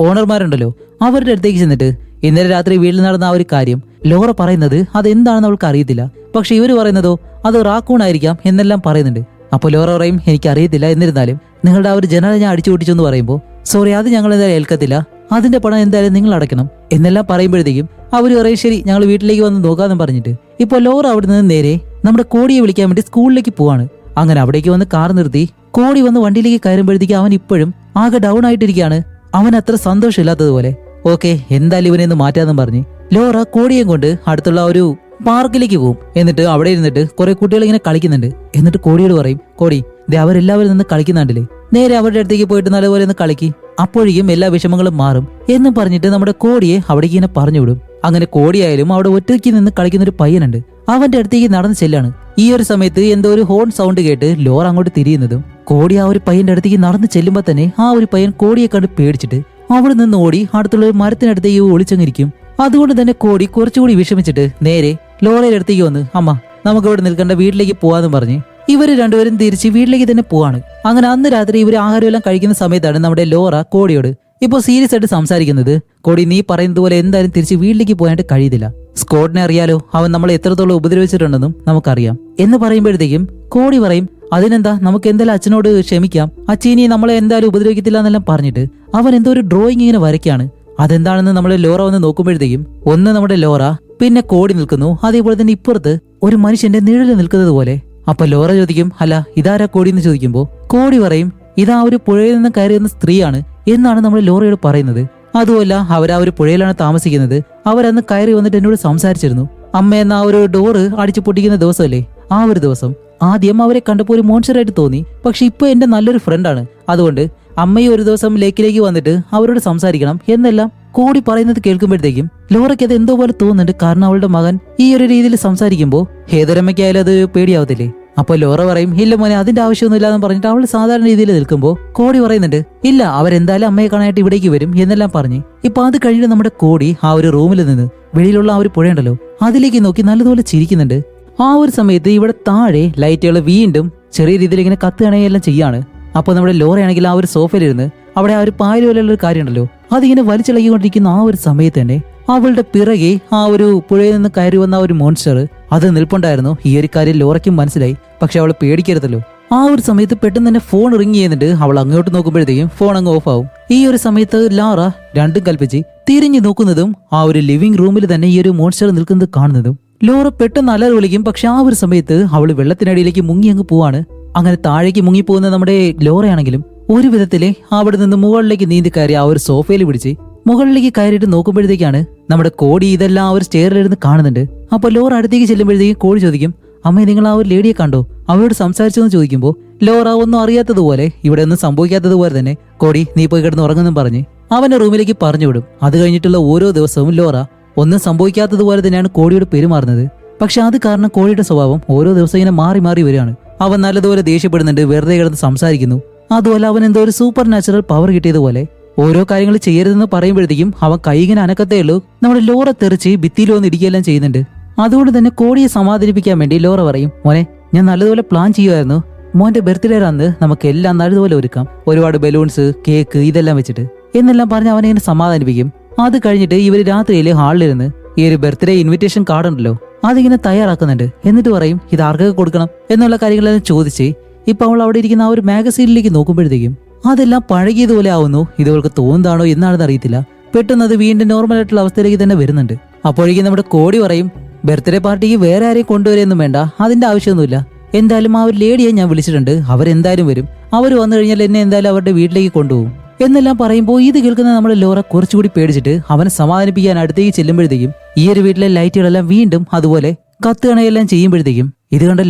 ഓണർമാരുണ്ടല്ലോ അവരുടെ അടുത്തേക്ക് ചെന്നിട്ട് ഇന്നലെ രാത്രി വീട്ടിൽ നടന്ന ആ ഒരു കാര്യം ലോറ പറയുന്നത് അതെന്താണെന്ന് അവൾക്ക് അറിയത്തില്ല. പക്ഷെ ഇവര് പറയുന്നതോ അത് റാക്കൂൺ ആയിരിക്കാം എന്നെല്ലാം പറയുന്നുണ്ട്. അപ്പൊ ലോറ പറയും, എനിക്ക് അറിയത്തില്ല, എന്നിരുന്നാലും നിങ്ങളുടെ ആ ഒരു ജനല ഞാൻ അടിച്ചു പൊട്ടിച്ചെന്ന് പറയുമ്പോൾ സോറി, അത് ഞങ്ങൾ എന്തായാലും ഏൽക്കത്തില്ല, അതിന്റെ പണം എന്തായാലും നിങ്ങൾ അടയ്ക്കണം എന്നെല്ലാം പറയുമ്പോഴത്തേക്കും അവര് പറയും ശരി ഞങ്ങൾ വീട്ടിലേക്ക് വന്ന് നോക്കാമെന്ന് പറഞ്ഞിട്ട് ഇപ്പൊ ലോറ അവിടെ നിന്ന് നേരെ നമ്മുടെ കോടിയെ വിളിക്കാൻ വേണ്ടി സ്കൂളിലേക്ക് പോവാണ്. അങ്ങനെ അവിടേക്ക് വന്ന് കാർ നിർത്തി കോടി വന്ന് വണ്ടിയിലേക്ക് കയറുമ്പോഴത്തേക്ക് അവൻ ഇപ്പോഴും ആകെ ഡൗൺ ആയിട്ടിരിക്കുകയാണ്. അവൻ അത്ര സന്തോഷമില്ലാത്തതുപോലെ. ഓക്കെ, എന്തായാലും ഇവനെ ഒന്ന് മാറ്റാന്നും പറഞ്ഞ് ലോറ കോടിയെ കൊണ്ട് അടുത്തുള്ള ഒരു പാർക്കിലേക്ക് പോകും. എന്നിട്ട് അവിടെ ഇരുന്നിട്ട് കുറെ കുട്ടികൾ ഇങ്ങനെ കളിക്കുന്നുണ്ട്. എന്നിട്ട് കോടിയോട് പറയും, കോടി ദേ അവരെല്ലാവരും നിന്ന് കളിക്കുന്നുണ്ടല്ലേ, നേരെ അവരുടെ അടുത്തേക്ക് പോയിട്ട് നല്ലപോലെ ഒന്ന് കളിക്ക്, അപ്പോഴേക്കും എല്ലാ വിഷമങ്ങളും മാറും എന്നും പറഞ്ഞിട്ട് നമ്മുടെ കോടിയെ അവിടേക്ക് ഇങ്ങനെ പറഞ്ഞു വിടും. അങ്ങനെ കോടിയായാലും അവിടെ ഒറ്റയ്ക്ക് നിന്ന് കളിക്കുന്ന ഒരു പയ്യനുണ്ട്. അവന്റെ അടുത്തേക്ക് നടന്ന് ചെല്ലാണ്. ഈ ഒരു സമയത്ത് എന്തോ ഒരു ഹോൺ സൗണ്ട് കേട്ട് ലോറ അങ്ങോട്ട് തിരിയുന്നതും കോടി ആ ഒരു പയ്യന്റെ അടുത്തേക്ക് നടന്ന് ചെല്ലുമ്പോ തന്നെ ആ ഒരു പയ്യൻ കോടിയെ കണ്ട് പേടിച്ചിട്ട് അവിടെ നിന്ന് ഓടി അടുത്തുള്ള ഒരു മരത്തിനടുത്തേക്ക് ഒളിച്ചങ്ങിരിക്കും. അതുകൊണ്ട് തന്നെ കോടി കുറച്ചുകൂടി വിഷമിച്ചിട്ട് നേരെ ലോറയുടെ അടുത്തേക്ക് വന്ന്, അമ്മ നമുക്ക് ഇവിടെ നിൽക്കേണ്ട, വീട്ടിലേക്ക് പോവാന്ന് പറഞ്ഞ് ഇവര് രണ്ടുപേരും തിരിച്ച് വീട്ടിലേക്ക് തന്നെ പോവാണ്. അങ്ങനെ അന്ന് രാത്രി ഇവര് ആഹാരമെല്ലാം കഴിക്കുന്ന സമയത്താണ് നമ്മുടെ ലോറ കോടിയോട് ഇപ്പൊ സീരിയസ് ആയിട്ട് സംസാരിക്കുന്നത്. കോടി, നീ പറയുന്നത് പോലെ എന്തായാലും തിരിച്ച് വീട്ടിലേക്ക് പോകാനായിട്ട് കഴിയുന്നില്ല. സ്കോട്ടിനെ അറിയാലോ, അവൻ നമ്മളെ എത്രത്തോളം ഉപദ്രവിച്ചിട്ടുണ്ടെന്നും നമുക്കറിയാം എന്ന് പറയുമ്പോഴത്തേക്കും കോടി പറയും, അതിനെന്താ, നമുക്ക് എന്തായാലും അച്ഛനോട് ക്ഷമിക്കാം, അച്ഛനി നമ്മളെ എന്തായാലും ഉപദ്രവിക്കത്തില്ല എന്നെല്ലാം പറഞ്ഞിട്ട് അവൻ എന്തോ ഒരു ഡ്രോയിങ് ഇങ്ങനെ വരയ്ക്കാണ്. അതെന്താണെന്ന് നമ്മുടെ ലോറ വന്ന് നോക്കുമ്പോഴത്തേക്കും ഒന്ന് നമ്മുടെ ലോറ പിന്നെ കോടി നിൽക്കുന്നു. അതേപോലെ തന്നെ ഇപ്പുറത്ത് ഒരു മനുഷ്യന്റെ നിഴല് നിൽക്കുന്നത് പോലെ. അപ്പൊ ലോറ ചോദിക്കും, അല്ല ഇതാരാ കോടി എന്ന് ചോദിക്കുമ്പോ കോടി പറയും, ഇതാ ഒരു പുഴയിൽ നിന്ന് കയറി വന്ന സ്ത്രീയാണ് എന്നാണ് നമ്മൾ ലോറയോട് പറയുന്നത്. അതുമല്ല അവരാ ഒരു പുഴയിലാണ് താമസിക്കുന്നത്. അവരന്ന് കയറി വന്നിട്ട് എന്നോട് സംസാരിച്ചിരുന്നു. അമ്മ എന്ന ആ ഒരു ഡോറ് അടിച്ചു പൊട്ടിക്കുന്ന ദിവസമല്ലേ ആ ഒരു ദിവസം. ആദ്യം അവരെ കണ്ടപ്പോൾ ഒരു മോൺസ്റ്ററായിട്ട് തോന്നി, പക്ഷെ ഇപ്പൊ എന്റെ നല്ലൊരു ഫ്രണ്ടാണ്. അതുകൊണ്ട് അമ്മയും ഒരു ദിവസം ലേക്കിലേക്ക് വന്നിട്ട് അവരോട് സംസാരിക്കണം എന്നെല്ലാം കോടി പറയുന്നത് കേൾക്കുമ്പോഴത്തേക്കും ലോറയ്ക്ക് അത് എന്തോ പോലെ തോന്നുന്നുണ്ട്. കാരണം അവളുടെ മകൻ ഈ ഒരു രീതിയിൽ സംസാരിക്കുമ്പോൾ ഏതൊരമ്മയ്ക്കായാലും അത് പേടിയാവത്തില്ലേ. അപ്പൊ ലോറ പറയും, ഇല്ല മോനെ, അതിന്റെ ആവശ്യമൊന്നുമില്ലാന്ന് പറഞ്ഞിട്ട് അവൾ സാധാരണ രീതിയിൽ നിൽക്കുമ്പോൾ കോടി പറയുന്നുണ്ട്, ഇല്ല അവരെന്തായാലും അമ്മയെ കാണാനായിട്ട് ഇവിടേക്ക് വരും എന്നെല്ലാം പറഞ്ഞ് ഇപ്പൊ അത് കഴിഞ്ഞ് നമ്മുടെ കോടി ആ ഒരു റൂമിൽ നിന്ന് വെളിയിലുള്ള ആ ഒരു പുഴയുണ്ടല്ലോ അതിലേക്ക് നോക്കി നല്ലതുപോലെ ചിരിക്കുന്നുണ്ട്. ആ ഒരു സമയത്ത് ഇവിടെ താഴെ ലൈറ്റുകൾ വീണ്ടും ചെറിയ രീതിയിൽ ഇങ്ങനെ കത്തുകയാണെല്ലാം ചെയ്യാണ്. അപ്പൊ നമ്മുടെ ലോറയാണെങ്കിൽ ആ ഒരു സോഫയിലിരുന്ന് അവിടെ ആ ഒരു പായല് പോലെയുള്ള ഒരു കാര്യമുണ്ടല്ലോ അതിങ്ങനെ വലിച്ചിളകിക്കൊണ്ടിരിക്കുന്ന ആ ഒരു സമയത്ത് തന്നെ അവളുടെ പിറകെ ആ ഒരു പുഴയിൽ നിന്ന് കയറി വന്ന ഒരു മോൺസ്റ്റർ അത് നിൽപ്പുണ്ടായിരുന്നു. ഈ ഒരു കാര്യം ലോറയ്ക്കും മനസ്സിലായി. പക്ഷെ അവൾ പേടിക്കരുതല്ലോ. ആ ഒരു സമയത്ത് പെട്ടെന്ന് തന്നെ ഫോൺ റിങ് ചെയ്യുന്നുണ്ട്. അവൾ അങ്ങോട്ട് നോക്കുമ്പോഴത്തേക്കും ഫോൺ അങ്ങ് ഓഫ് ആവും. ഈ ഒരു സമയത്ത് ലോറ രണ്ടും കൽപ്പിച്ച് തിരിഞ്ഞു നോക്കുന്നതും ആ ഒരു ലിവിംഗ് റൂമിൽ തന്നെ ഈ ഒരു മോൺസ്റ്റർ നിൽക്കുന്നത് കാണുന്നതും ലോറ പെട്ടെന്ന് അലറി വിളിക്കും. പക്ഷെ ആ ഒരു സമയത്ത് അവള് വെള്ളത്തിനടിയിലേക്ക് മുങ്ങി അങ്ങ് പോവാണ്. അങ്ങനെ താഴേക്ക് മുങ്ങിപ്പോകുന്ന നമ്മുടെ ലോറയാണെങ്കിലും ഒരു വിധത്തില് അവിടെ നിന്ന് മുകളിലേക്ക് നീന്തി കയറി ആ ഒരു സോഫയിൽ പിടിച്ച് മുകളിലേക്ക് കയറിയിട്ട് നോക്കുമ്പോഴത്തേക്കാണ് നമ്മുടെ കോടി ഇതെല്ലാം ആ ഒരു സ്റ്റെയറിലിരുന്ന് കാണുന്നുണ്ട്. അപ്പൊ ലോറ അടുത്തേക്ക് ചെല്ലുമ്പോഴത്തേക്കും കോടി ചോദിക്കും, അമ്മേ നിങ്ങൾ ആ ഒരു ലേഡിയെ കണ്ടോ, അവരോട് സംസാരിച്ചെന്ന് ചോദിക്കുമ്പോൾ ലോറ ഒന്നും അറിയാത്തതുപോലെ ഇവിടെ ഒന്നും സംഭവിക്കാത്തതുപോലെ തന്നെ കോടി നീ പോയി കിടന്ന് ഉറങ്ങുന്നും പറഞ്ഞ് അവന്റെ റൂമിലേക്ക് പറഞ്ഞു വിടും. അത് കഴിഞ്ഞിട്ടുള്ള ഓരോ ദിവസവും ലോറ ഒന്നും സംഭവിക്കാത്തതുപോലെ തന്നെയാണ് കോടിയോട് പെരുമാറുന്നത്. പക്ഷെ അത് കാരണം കോടിയുടെ സ്വഭാവം ഓരോ ദിവസം ഇങ്ങനെ മാറി മാറി വരികയാണ്. അവൻ നല്ലതുപോലെ ദേഷ്യപ്പെടുന്നുണ്ട്, വെറുതെ കിടന്ന് സംസാരിക്കുന്നു. അതുപോലെ അവൻ എന്തോ ഒരു സൂപ്പർ നാച്ചുറൽ പവർ കിട്ടിയതുപോലെ ഓരോ കാര്യങ്ങൾ ചെയ്യരുതെന്ന് പറയുമ്പോഴത്തേക്കും അവൻ കൈ ഇങ്ങനെ അനക്കത്തേ ഉള്ളൂ. നമ്മുടെ ലോറ തെറിച്ച് ഭിത്തിയിൽ വന്ന് ഇടിക്കുകയെല്ലാം ചെയ്യുന്നുണ്ട്. അതുകൊണ്ട് തന്നെ കോടിയെ സമാധാനിപ്പിക്കാൻ വേണ്ടി ലോറ പറയും, മോനെ ഞാൻ നല്ലതുപോലെ പ്ലാൻ ചെയ്യുമായിരുന്നു, മോന്റെ ബർത്ത്ഡേ അന്ന് നമുക്ക് എല്ലാം നല്ലതുപോലെ ഒരുക്കാം, ഒരുപാട് ബലൂൺസ്, കേക്ക് ഇതെല്ലാം വെച്ചിട്ട് എന്നെല്ലാം പറഞ്ഞ് അവനെ ഇങ്ങനെ സമാധാനിപ്പിക്കും. അത് കഴിഞ്ഞിട്ട് ഇവര് രാത്രിയിൽ ഹാളിലിരുന്ന് ഈ ഒരു ബർത്ത്ഡേ ഇൻവിറ്റേഷൻ കാർഡ് ഉണ്ടല്ലോ അതിങ്ങനെ തയ്യാറാക്കുന്നുണ്ട്. എന്നിട്ട് പറയും ഇത് ആർക്കൊക്കെ കൊടുക്കണം എന്നുള്ള കാര്യങ്ങളെല്ലാം ചോദിച്ച് ഇപ്പൊ അവൾ അവിടെ ഇരിക്കുന്ന ആ ഒരു മാഗസീനിലേക്ക് നോക്കുമ്പോഴത്തേക്കും അതെല്ലാം പഴകിയതുപോലെ ആവുന്നു. ഇതവൾക്ക് തോന്നുന്നതാണോ എന്നാണെന്ന് അറിയത്തില്ല. പെട്ടെന്ന് അത് വീണ്ടും നോർമൽ ആയിട്ടുള്ള അവസ്ഥയിലേക്ക് തന്നെ വരുന്നുണ്ട്. അപ്പോഴേക്കും നമ്മുടെ കോടി പറയും ബർത്ത്ഡേ പാർട്ടിക്ക് വേറെ ആരെയും കൊണ്ടുവരെയൊന്നും വേണ്ട, അതിന്റെ ആവശ്യമൊന്നുമില്ല. എന്തായാലും ആ ഒരു ലേഡിയെ ഞാൻ വിളിച്ചിട്ടുണ്ട്, അവരെന്തായാലും വരും. അവർ വന്നു കഴിഞ്ഞാൽ എന്നെ എന്തായാലും അവരുടെ വീട്ടിലേക്ക് കൊണ്ടുപോകും എന്നെല്ലാം പറയുമ്പോൾ ഇത് കേൾക്കുന്ന നമ്മുടെ ലോറ കുറച്ചുകൂടി പേടിച്ചിട്ട് അവനെ സമാധാനിപ്പിക്കാൻ അടുത്തേക്ക് ചെല്ലുമ്പോഴത്തേക്കും ഈ ഒരു വീട്ടിലെ ലൈറ്റുകളെല്ലാം വീണ്ടും അതുപോലെ കത്തുകണയെല്ലാം ചെയ്യുമ്പോഴത്തേക്കും ഇത് കണ്ട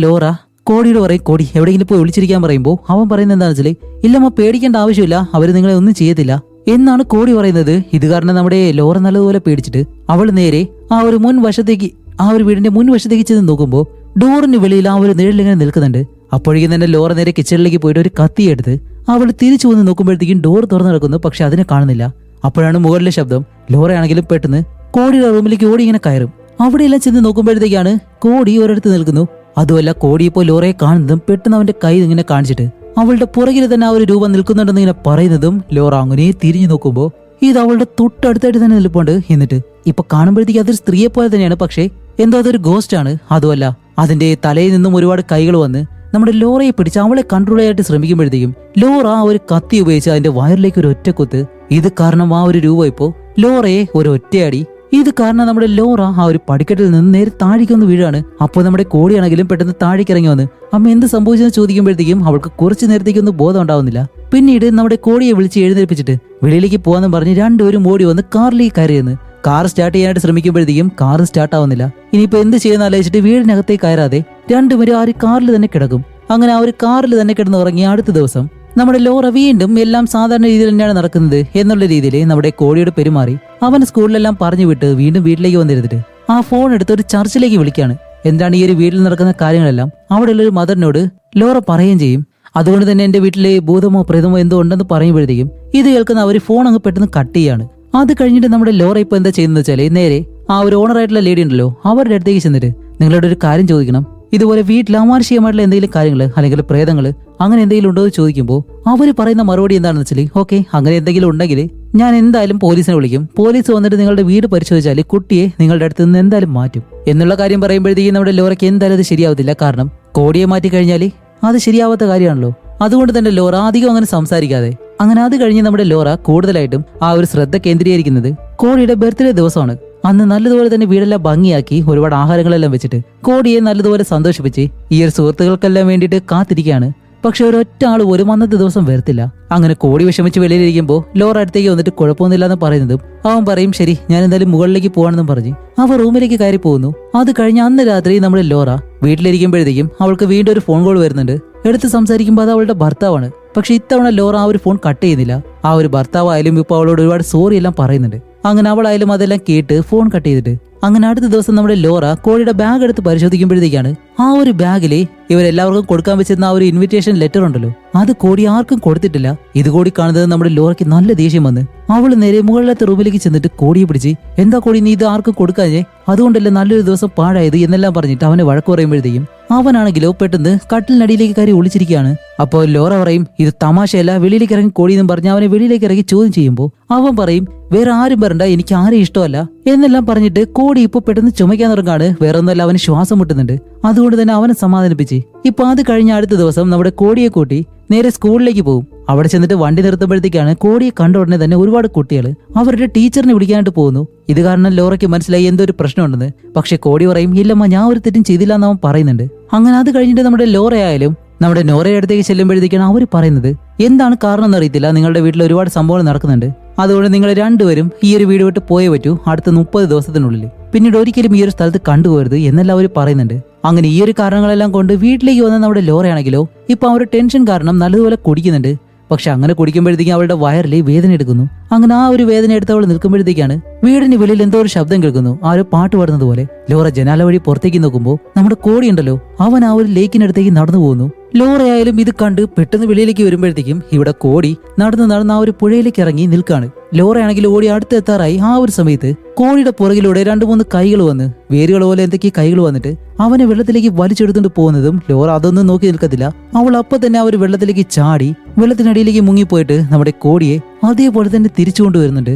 ലോറ കോടിയോട് പറയും കോടി എവിടെയെങ്കിലും പോയി ഒളിച്ചിരിക്കാൻ പറയുമ്പോൾ അവൻ പറയുന്നത് എന്താണെന്ന് വെച്ചാൽ ഇല്ലമ്മ പേടിക്കേണ്ട ആവശ്യമില്ല, അവർ നിങ്ങളെ ഒന്നും ചെയ്യത്തില്ല എന്നാണ് കോടി പറയുന്നത്. ഇത് കാരണം നമ്മുടെ ലോറ നല്ലതുപോലെ പേടിച്ചിട്ട് അവൾ നേരെ ആ ഒരു മുൻവശത്തേക്ക് ആ ഒരു വീടിന്റെ മുൻവശത്തേക്ക് ചെന്ന് നോക്കുമ്പോൾ ഡോറിന് വെളിയിൽ ആ ഒരു നിഴലിങ്ങനെ നിൽക്കുന്നുണ്ട്. അപ്പോഴേക്കും തന്നെ ലോറ നേരെ കിച്ചണിലേക്ക് പോയിട്ട് ഒരു കത്തിയെടുത്ത് അവൾ തിരിച്ചു വന്ന് നോക്കുമ്പോഴത്തേക്കും ഡോർ തുറന്നു നടക്കുന്നു. പക്ഷെ അതിനെ കാണുന്നില്ല. അപ്പോഴാണ് മുകളിലെ ശബ്ദം. ലോറയാണെങ്കിലും പെട്ടെന്ന് കോടിയുടെ റൂമിലേക്ക് ഓടി ഇങ്ങനെ കയറും. അവിടെയെല്ലാം ചെന്ന് നോക്കുമ്പോഴത്തേക്കാണ് കോടി ഒരിടത്ത് നിൽക്കുന്നു. അതുമല്ല കോടി ഇപ്പോൾ ലോറയെ കാണുന്നതും പെട്ടെന്ന് അവന്റെ കൈ ഇങ്ങനെ കാണിച്ചിട്ട് അവളുടെ പുറകിൽ തന്നെ ആ ഒരു രൂപം നിൽക്കുന്നുണ്ടെന്ന് ഇങ്ങനെ പറയുന്നതും ലോറ അങ്ങനെ തിരിഞ്ഞു നോക്കുമ്പോൾ ഇത് അവളുടെ തൊട്ടടുത്തായിട്ട് തന്നെ നിൽപ്പുണ്ട്. എന്നിട്ട് ഇപ്പൊ കാണുമ്പോഴത്തേക്ക് അതൊരു സ്ത്രീയെ പോലെ തന്നെയാണ്, പക്ഷേ എന്തോ അതൊരു ഗോസ്റ്റ് ആണ്. അതുമല്ല അതിന്റെ തലയിൽ നിന്നും ഒരുപാട് കൈകൾ വന്ന് നമ്മുടെ ലോറയെ പിടിച്ച് അവളെ കൺട്രോൾ ചെയ്യാനായിട്ട് ശ്രമിക്കുമ്പോഴത്തേക്കും ലോറ ആ ഒരു കത്തി ഉപയോഗിച്ച് അതിന്റെ വയറിലേക്ക് ഒരു ഒറ്റക്കുത്ത്. ഇത് കാരണം ആ ഒരു രൂപം ഇപ്പോ ലോറയെ ഒരു ഒറ്റയടി. ഇത് കാരണം നമ്മുടെ ലോറ ആ ഒരു പടിക്കെട്ടിൽ നിന്ന് നേരെ താഴേക്കൊന്ന് വീഴാണ്. അപ്പോൾ നമ്മുടെ കോടിയാണെങ്കിലും പെട്ടെന്ന് താഴേക്ക് ഇറങ്ങി വന്ന് അമ്മ എന്ത് സംഭവിച്ചെന്ന് ചോദിക്കുമ്പോഴത്തേക്കും അവൾക്ക് കുറച്ചു നേരത്തേക്കൊന്നും ബോധം ഉണ്ടാവുന്നില്ല. പിന്നീട് നമ്മുടെ കോടിയെ വിളിച്ച് എഴുന്നേൽപ്പിച്ചിട്ട് വെളിയിലേക്ക് പോകാന്ന് പറഞ്ഞ് രണ്ടുപേരും ഓടി വന്ന് കാറിലേക്ക് കയറിയെന്ന് കാർ സ്റ്റാർട്ട് ചെയ്യാനായിട്ട് ശ്രമിക്കുമ്പോഴത്തേക്കും കാർ സ്റ്റാർട്ട് ആവുന്നില്ല. ഇനിയിപ്പോ എന്ത് ചെയ്യുന്ന ആലോചിച്ചിട്ട് വീടിനകത്തേക്ക് കയറാതെ രണ്ടുപേരും ആ ഒരു കാറിൽ തന്നെ കിടക്കും. അങ്ങനെ ആ ഒരു കാറിൽ തന്നെ കിടന്ന് ഉറങ്ങിയ അടുത്ത ദിവസം നമ്മുടെ ലോറ വീണ്ടും എല്ലാം സാധാരണ രീതിയിൽ തന്നെയാണ് നടക്കുന്നത് എന്നുള്ള രീതിയിൽ നമ്മുടെ കോടിയോട് പെരുമാറി അവൻ സ്കൂളിലെല്ലാം പറഞ്ഞു വിട്ട് വീണ്ടും വീട്ടിലേക്ക് വന്നിരുന്നിട്ട് ആ ഫോൺ എടുത്ത് ഒരു ചർച്ചിലേക്ക് വിളിക്കാണ്. എന്താണ് ഈ ഒരു വീട്ടിൽ നടക്കുന്ന കാര്യങ്ങളെല്ലാം അവിടെയുള്ള ഒരു മദറിനോട് ലോറ പറയുകയും ചെയ്യും. അതുകൊണ്ട് തന്നെ എന്റെ വീട്ടിലെ ഭൂതമോ പ്രേതമോ എന്തോ ഉണ്ടെന്ന് പറയുമ്പോഴത്തേക്കും ഇത് കേൾക്കുന്ന അവർ ഫോൺ അങ്ങ് പെട്ടെന്ന് കട്ട് ചെയ്യാണ്. അത് കഴിഞ്ഞിട്ട് നമ്മുടെ ലോറ ഇപ്പൊ എന്താ ചെയ്യുന്നത് വെച്ചാല് നേരെ ആ ഒരു ഓണറായിട്ടുള്ള ലേഡി ഉണ്ടല്ലോ അവരുടെ അടുത്തേക്ക് ചെന്നിട്ട് നിങ്ങളോട് ഒരു കാര്യം ചോദിക്കണം, ഇതുപോലെ വീട്ടിൽ അമാനുഷികമായിട്ടുള്ള എന്തെങ്കിലും കാര്യങ്ങൾ അല്ലെങ്കിൽ പ്രേതങ്ങൾ അങ്ങനെ എന്തെങ്കിലും ഉണ്ടോ എന്ന് ചോദിക്കുമ്പോൾ അവർ പറയുന്ന മറുപടി എന്താണെന്ന് വെച്ചാൽ ഓക്കെ അങ്ങനെ എന്തെങ്കിലും ഉണ്ടെങ്കിൽ ഞാൻ എന്തായാലും പോലീസിനെ വിളിക്കും, പോലീസ് വന്നിട്ട് നിങ്ങളുടെ വീട് പരിശോധിച്ചാൽ കുട്ടിയെ നിങ്ങളുടെ അടുത്ത് നിന്ന് എന്തായാലും മാറ്റും എന്നുള്ള കാര്യം പറയുമ്പോഴത്തേക്കും നമ്മുടെ ലോറയ്ക്ക് എന്തായാലും അത് ശരിയാവത്തില്ല. കാരണം കോടിയെ മാറ്റി കഴിഞ്ഞാൽ അത് ശരിയാവാത്ത കാര്യമാണല്ലോ. അതുകൊണ്ട് തന്നെ ലോറ അധികം അങ്ങനെ സംസാരിക്കാതെ അങ്ങനെ അത് കഴിഞ്ഞ് നമ്മുടെ ലോറ കൂടുതലായിട്ടും ആ ഒരു ശ്രദ്ധ കേന്ദ്രീകരിക്കുന്നത് കോടിയുടെ ബർത്ത്ഡേ ദിവസമാണ്. അന്ന് നല്ലതുപോലെ തന്നെ വീടെല്ലാം ഭംഗിയാക്കി ഒരുപാട് ആഹാരങ്ങളെല്ലാം വെച്ചിട്ട് കോടിയെ നല്ലതുപോലെ സന്തോഷിപ്പിച്ച് ഈ ഒരു സുഹൃത്തുക്കൾക്കെല്ലാം വേണ്ടിയിട്ട് കാത്തിരിക്കുകയാണ്. പക്ഷെ ഒരൊറ്റ ആൾ പോലും അന്നത്തെ ദിവസം വരത്തില്ല. അങ്ങനെ കോടി വിഷമിച്ച് വെളിയിലിരിക്കുമ്പോൾ ലോറ അടുത്തേക്ക് വന്നിട്ട് കുഴപ്പമൊന്നുമില്ല എന്ന് പറയുന്നതും അവൻ പറയും ശരി ഞാൻ എന്തായാലും മുകളിലേക്ക് പോവാണെന്നും പറഞ്ഞ് അവ റൂമിലേക്ക് കയറി പോകുന്നു. അത് കഴിഞ്ഞ് അന്ന് രാത്രി നമ്മുടെ ലോറ വീട്ടിലിരിക്കുമ്പോഴത്തേക്കും അവൾക്ക് വീണ്ടും ഒരു ഫോൺ കോൾ വരുന്നുണ്ട്. എടുത്ത് സംസാരിക്കുമ്പോൾ അത് അവളുടെ ഭർത്താവാണ്. പക്ഷെ ഇത്തവണ ലോറ ആ ഒരു ഫോൺ കട്ട് ചെയ്യുന്നില്ല. ആ ഒരു ഭർത്താവായാലും ഇപ്പൊ അവളോട് ഒരുപാട് സോറി എല്ലാം പറയുന്നുണ്ട്. അങ്ങനെ അവളായാലും അതെല്ലാം കേട്ട് ഫോൺ കട്ട് ചെയ്തിട്ട് അങ്ങനെ അടുത്ത ദിവസം നമ്മുടെ ലോറ കോടിയുടെ ബാഗ് എടുത്ത് പരിശോധിക്കുമ്പോഴത്തേക്കാണ് ആ ഒരു ബാഗില് ഇവരെല്ലാവർക്കും കൊടുക്കാൻ വെച്ചിരുന്ന ആ ഒരു ഇൻവിറ്റേഷൻ ലെറ്റർ ഉണ്ടല്ലോ അത് കോടി ആർക്കും കൊടുത്തിട്ടില്ല. ഇത് കൂടി കാണുന്നത് നമ്മുടെ ലോറയ്ക്ക് നല്ല ദേഷ്യം വന്ന് അവള് നേരെ മുകളിലത്തെ റൂമിലേക്ക് ചെന്നിട്ട് കോടിയെ പിടിച്ച് എന്താ കോടി നീ ഇത് ആർക്കും കൊടുക്കാഞ്ഞേ, അതുകൊണ്ടല്ലേ നല്ലൊരു ദിവസം പാഴായത് എന്നെല്ലാം പറഞ്ഞിട്ട് അവനെ വഴക്ക് പറയുമ്പോഴത്തേക്കും അവനാണെങ്കിലോ പെട്ടെന്ന് കട്ടിലിനടിയിലേക്ക് കയറി ഒളിച്ചിരിക്കുകയാണ്. അപ്പോൾ ലോറ പറയും ഇത് തമാശയല്ല, വെളിയിലേക്ക് ഇറങ്ങി കോടി എന്നും പറഞ്ഞ് അവനെ വെളിയിലേക്ക് ഇറങ്ങി ചോദ്യം ചെയ്യുമ്പോൾ അവൻ പറയും വേറെ ആരും വരണ്ട, എനിക്ക് ആരെയും ഇഷ്ടമല്ല എന്നെല്ലാം പറഞ്ഞിട്ട് കോടി ഇപ്പൊ പെട്ടെന്ന് ചുമയ്ക്കാൻ തുടങ്ങാണ്. വേറെ ഒന്നുമല്ല അവന് ശ്വാസം മുട്ടുന്നുണ്ട്. അതുകൊണ്ട് തന്നെ അവനെ സമാധാനിപ്പിച്ച് ഇപ്പൊ അത് കഴിഞ്ഞ അടുത്ത ദിവസം നമ്മുടെ കോടിയെ കൂട്ടി നേരെ സ്കൂളിലേക്ക് പോകും. അവിടെ ചെന്നിട്ട് വണ്ടി നിർത്തുമ്പോഴത്തേക്കാണ് കോടിയെ കണ്ട ഉടനെ തന്നെ ഒരുപാട് കുട്ടികൾ അവരുടെ ടീച്ചറിനെ വിളിക്കാനായിട്ട് പോകുന്നു. ഇത് കാരണം ലോറയ്ക്ക് മനസ്സിലായി എന്തോ ഒരു പ്രശ്നമുണ്ടെന്ന്. പക്ഷെ കോടി പറയും ഇല്ലമ്മ ഞാൻ ഒരു തെറ്റും ചെയ്തില്ല എന്ന് അവൻ പറയുന്നുണ്ട്. അങ്ങനെ അത് കഴിഞ്ഞിട്ട് നമ്മുടെ ലോറയായാലും നമ്മുടെ നോറയുടെ അടുത്തേക്ക് ചെല്ലുമ്പോഴത്തേക്കാണ് അവർ പറയുന്നത് എന്താണ് കാരണം എന്നറിയത്തില്ല, നിങ്ങളുടെ വീട്ടിൽ ഒരുപാട് സംഭവങ്ങൾ നടക്കുന്നുണ്ട്, അതുകൊണ്ട് നിങ്ങൾ രണ്ടുപേരും ഈ ഒരു വീട് വിട്ട് പോയേ പറ്റൂ അടുത്ത 30 ദിവസത്തിനുള്ളിൽ, പിന്നീട് ഒരിക്കലും ഈ ഒരു സ്ഥലത്ത് കണ്ടുപോകരുത് എന്നെല്ലാം അവർ പറയുന്നുണ്ട്. അങ്ങനെ ഈ ഒരു കാരണങ്ങളെല്ലാം കൊണ്ട് വീട്ടിലേക്ക് വന്ന നമ്മുടെ ലോറയാണെങ്കിലോ ഇപ്പൊ ആ ഒരു ടെൻഷൻ കാരണം നല്ലതുപോലെ കുടിക്കുന്നുണ്ട്. പക്ഷെ അങ്ങനെ കുടിക്കുമ്പോഴത്തേക്കും അവളുടെ വയറിൽ വേദന എടുക്കുന്നു. അങ്ങനെ ആ ഒരു വേദന എടുത്ത് അവൾ നിൽക്കുമ്പോഴത്തേക്കാണ് വീടിന് വെളിയിൽ എന്തോ ഒരു ശബ്ദം കേൾക്കുന്നു, ആ ഒരു പാട്ട് പാടുന്നത് പോലെ. ലോറ ജനാല വഴി പുറത്തേക്ക് നോക്കുമ്പോൾ നമ്മുടെ കോടി ഉണ്ടല്ലോ അവൻ ആ ഒരു ലേക്കിനടുത്തേക്ക് നടന്നു പോകുന്നു. ലോറയായാലും ഇത് കണ്ട് പെട്ടെന്ന് വെളിയിലേക്ക് വരുമ്പോഴത്തേക്കും ഇവിടെ കോടി നടന്ന് ആ ഒരു പുഴയിലേക്ക് ഇറങ്ങി നിൽക്കാണ്. ലോറയാണെങ്കിൽ ഓടി അടുത്തെത്താറായി. ആ ഒരു സമയത്ത് കോടിയുടെ പുറകിലൂടെ 2-3 കൈകൾ വന്ന്, വേരുകൾ പോലെ എന്തൊക്കെ കൈകൾ വന്നിട്ട് അവനെ വെള്ളത്തിലേക്ക് വലിച്ചെടുത്തുകൊണ്ട് പോകുന്നതും ലോറ അതൊന്നും നോക്കി നിൽക്കത്തില്ല. അവൾ അപ്പൊ തന്നെ ആ ഒരു വെള്ളത്തിലേക്ക് ചാടി വെള്ളത്തിനടിയിലേക്ക് മുങ്ങിപ്പോയിട്ട് നമ്മുടെ കോടിയെ അതേപോലെ തന്നെ തിരിച്ചു കൊണ്ടുവരുന്നുണ്ട്.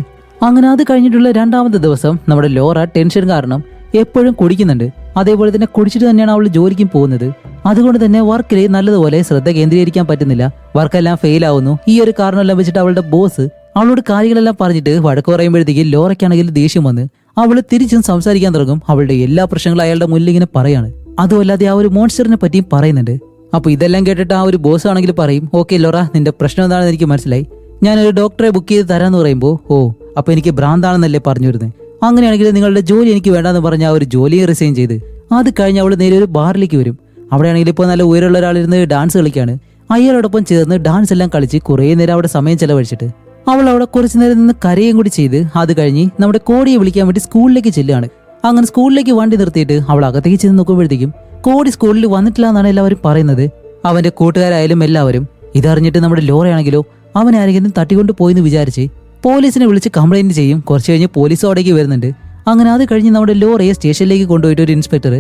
അങ്ങനെ അത് കഴിഞ്ഞിട്ടുള്ള 2ാമത്തെ ദിവസം നമ്മുടെ ലോറ ടെൻഷൻ കാരണം എപ്പോഴും കുടിക്കുന്നുണ്ട്. അതേപോലെ തന്നെ കുടിച്ചിട്ട് തന്നെയാണ് അവൾ ജോലിക്കും പോകുന്നത്. അതുകൊണ്ട് തന്നെ വർക്കിൽ നല്ലതുപോലെ ശ്രദ്ധ കേന്ദ്രീകരിക്കാൻ പറ്റുന്നില്ല. വർക്കെല്ലാം ഫെയിൽ ആവുന്നു. ഈ ഒരു കാരണമെല്ലാം വെച്ചിട്ട് അവളുടെ ബോസ് അവളോട് കാര്യങ്ങളെല്ലാം പറഞ്ഞിട്ട് വഴക്ക് പറയുമ്പോഴത്തേക്ക് ലോറയ്ക്കാണെങ്കിൽ ദേഷ്യം വന്ന് അവള് തിരിച്ചും സംസാരിക്കാൻ തുടങ്ങും. അവളുടെ എല്ലാ പ്രശ്നങ്ങളും അയാളുടെ മുന്നിൽ ഇങ്ങനെ പറയാണ്. അതുമല്ലാതെ ആ ഒരു മോൺസ്റ്ററിനെ പറ്റിയും പറയുന്നുണ്ട്. അപ്പൊ ഇതെല്ലാം കേട്ടിട്ട് ആ ഒരു ബോസ് ആണെങ്കിൽ പറയും, ഓക്കെ ലോറ, നിന്റെ പ്രശ്നം എന്താണെന്ന് എനിക്ക് മനസ്സിലായി. ഞാനൊരു ഡോക്ടറെ ബുക്ക് ചെയ്ത് തരാന്ന് പറയുമ്പോൾ, ഓ അപ്പൊ എനിക്ക് ഭ്രാന്താണെന്നല്ലേ പറഞ്ഞു വരുന്നത്. അങ്ങനെയാണെങ്കിൽ നിങ്ങളുടെ ജോലി എനിക്ക് വേണ്ടാന്ന് പറഞ്ഞ ആ ഒരു ജോലിയെ റിസൈൻ ചെയ്ത് അത് കഴിഞ്ഞ് അവൾ നേരെ ഒരു ബാറിലേക്ക് വരും. അവിടെയാണെങ്കിൽ ഇപ്പോൾ നല്ല ഉയരമുള്ള ഒരാളിരുന്ന് ഡാൻസ് കളിക്കാണ്. അയാളോടൊപ്പം ചേർന്ന് ഡാൻസ് എല്ലാം കളിച്ച് കുറേ നേരം അവിടെ സമയം ചെലവഴിച്ചിട്ട് അവൾ അവിടെ കുറച്ചു നേരം നിന്ന് കരയും കൂടി ചെയ്ത് അത് കഴിഞ്ഞ് നമ്മുടെ കോടിയെ വിളിക്കാൻ വേണ്ടി സ്കൂളിലേക്ക് ചെല്ലുകയാണ്. അങ്ങനെ സ്കൂളിലേക്ക് വണ്ടി നിർത്തിയിട്ട് അവൾ അകത്തേക്ക് ചെന്ന് നോക്കുമ്പോഴത്തേക്കും കോടി സ്കൂളിൽ വന്നിട്ടില്ല എന്നാണ് എല്ലാവരും പറയുന്നത്. അവന്റെ കൂട്ടുകാരായാലും എല്ലാവരും ഇതറിഞ്ഞിട്ട് നമ്മുടെ ലോറയാണെങ്കിലോ അവനെ ആരെങ്കിലും തട്ടിക്കൊണ്ട് പോയിന്ന് വിചാരിച്ച് പോലീസിനെ വിളിച്ച് കംപ്ലൈന്റ് ചെയ്യും. കുറച്ച് കഴിഞ്ഞ് പോലീസ് അവിടേക്ക് വരുന്നുണ്ട്. അങ്ങനെ അത് കഴിഞ്ഞ് നമ്മുടെ ലോറയെ സ്റ്റേഷനിലേക്ക് കൊണ്ടുപോയിട്ട് ഒരു ഇൻസ്പെക്ടർ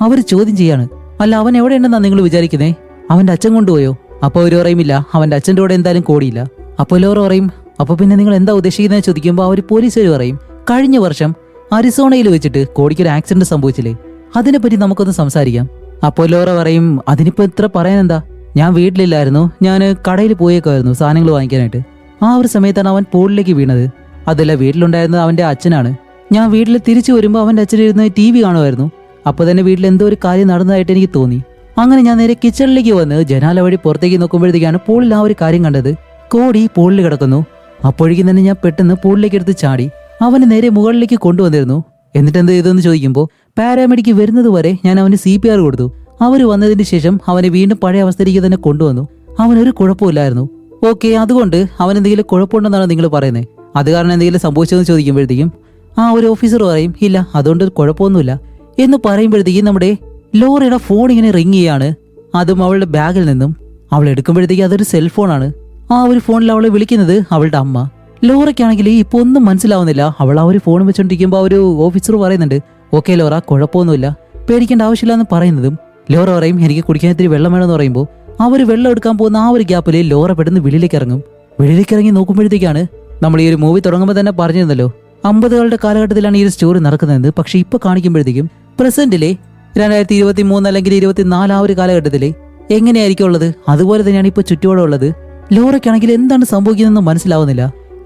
അവർ ചോദ്യം ചെയ്യാണ്, അല്ല അവൻ എവിടെ ഉണ്ടെന്നാ നിങ്ങൾ വിചാരിക്കുന്നേ? അവന്റെ അച്ഛൻ കൊണ്ടുപോയോ? അപ്പൊ അവർ പറയുമില്ല, അവന്റെ അച്ഛൻ്റെ കൂടെ എന്തായാലും കോടിയില്ല. അപ്പോൾ ലോറ പറയും, അപ്പൊ പിന്നെ നിങ്ങൾ എന്താ ഉദ്ദേശിക്കുന്നത് ചോദിക്കുമ്പോൾ അവർ പോലീസുകാർ പറയും, കഴിഞ്ഞ വർഷം അരിസോണയിൽ വെച്ചിട്ട് കോടിക്കൊരു ആക്സിഡന്റ് സംഭവിച്ചില്ലേ, അതിനെപ്പറ്റി നമുക്കൊന്ന് സംസാരിക്കാം. അപ്പോൾ ലോറ പറയും, അതിനിപ്പോ ഇത്ര പറയാനെന്താ, ഞാൻ വീട്ടിലില്ലായിരുന്നു, ഞാൻ കടയിൽ പോയേക്കായിരുന്നു സാധനങ്ങൾ വാങ്ങിക്കാനായിട്ട്. ആ ഒരു സമയത്താണ് അവൻ പൂളിലേക്ക് വീണത്. അതല്ല, വീട്ടിലുണ്ടായിരുന്നത് അവന്റെ അച്ഛനാണ്. ഞാൻ വീട്ടിൽ തിരിച്ചു വരുമ്പോൾ അവന്റെ അച്ഛനിരുന്ന് TV കാണുമായിരുന്നു. അപ്പൊ തന്നെ വീട്ടിൽ എന്തോ ഒരു കാര്യം നടന്നതായിട്ട് എനിക്ക് തോന്നി. അങ്ങനെ ഞാൻ നേരെ കിച്ചണിലേക്ക് വന്ന് ജനാല വഴി പുറത്തേക്ക് നോക്കുമ്പോഴത്തേക്കാണ് പൂളിൽ ആ ഒരു കാര്യം കണ്ടത്. കോടി പൂളിൽ കിടക്കുന്നു. അപ്പോഴേക്കും തന്നെ ഞാൻ പെട്ടെന്ന് പൂളിലേക്ക് എടുത്ത് ചാടി അവന് നേരെ മുകളിലേക്ക് കൊണ്ടുവന്നിരുന്നു. എന്നിട്ട് എന്ത് ചെയ്തെന്ന് ചോദിക്കുമ്പോൾ പാരാമെഡിക്ക് വരുന്നത് വരെ ഞാൻ അവന് CPR കൊടുത്തു. അവർ വന്നതിന് ശേഷം അവനെ വീണ്ടും പഴയ അവസ്ഥയിലേക്ക് തന്നെ കൊണ്ടുവന്നു. അവനൊരു കുഴപ്പമില്ലായിരുന്നു. ഓക്കെ, അതുകൊണ്ട് അവൻ എന്തെങ്കിലും കുഴപ്പമുണ്ടെന്നാണ് നിങ്ങൾ പറയുന്നത്? അത് കാരണം എന്തെങ്കിലും സംഭവിച്ചതെന്ന് ചോദിക്കുമ്പോഴത്തേക്കും ആ ഒരു ഓഫീസർ പറയും, ഇല്ല അതുകൊണ്ട് കുഴപ്പമൊന്നുമില്ല എന്ന് പറയുമ്പോഴത്തേക്കും നമ്മുടെ ലോറയുടെ ഫോൺ ഇങ്ങനെ റിങ് ചെയ്യാണ്. അതും അവളുടെ ബാഗിൽ നിന്നും. അവൾ എടുക്കുമ്പോഴത്തേക്ക് അതൊരു സെൽഫോണാണ്. ആ ഒരു ഫോണിൽ അവളെ വിളിക്കുന്നത് അവളുടെ അമ്മ. ലോറയ്ക്കാണെങ്കിൽ ഇപ്പൊ ഒന്നും മനസ്സിലാവുന്നില്ല. അവൾ ആ ഒരു ഫോൺ വെച്ചോണ്ടിരിക്കുമ്പോൾ ആ ഒരു ഓഫീസർ പറയുന്നുണ്ട്, ഓക്കെ ലോറ, കുഴപ്പമൊന്നുമില്ല, പേടിക്കേണ്ട ആവശ്യമില്ല എന്ന് പറയുന്നതും ലോറ പറയും, എനിക്ക് കുടിക്കാൻ ഇത്തിരി വെള്ളം വേണമെന്ന് പറയുമ്പോൾ അവർ വെള്ളം എടുക്കാൻ പോകുന്ന ആ ഒരു ഗ്യാപ്പിൽ ലോറ പെട്ടെന്ന് വെളിയിലേക്ക് ഇറങ്ങും. വെളിയിലേക്ക് ഇറങ്ങി നോക്കുമ്പോഴത്തേക്കാണ് നമ്മൾ ഈ ഒരു മൂവി തുടങ്ങുമ്പോൾ തന്നെ പറഞ്ഞിരുന്നല്ലോ 50കളുടെ കാലഘട്ടത്തിലാണ് ഈ ഒരു സ്റ്റോറി നടക്കുന്നത്. പക്ഷെ ഇപ്പൊ കാണിക്കുമ്പോഴത്തേക്കും പ്രസന്റിലെ 2023 അല്ലെങ്കിൽ 24 ആ ഒരു കാലഘട്ടത്തില് എങ്ങനെയായിരിക്കും ഉള്ളത് അതുപോലെ തന്നെയാണ് ഇപ്പൊ ചുറ്റുപാടും ഉള്ളത്. ലോറയ്ക്കാണെങ്കിൽ എന്താണ് സംഭവിക്കുന്നതെന്ന് മനസ്സിലാവുന്നില്ല.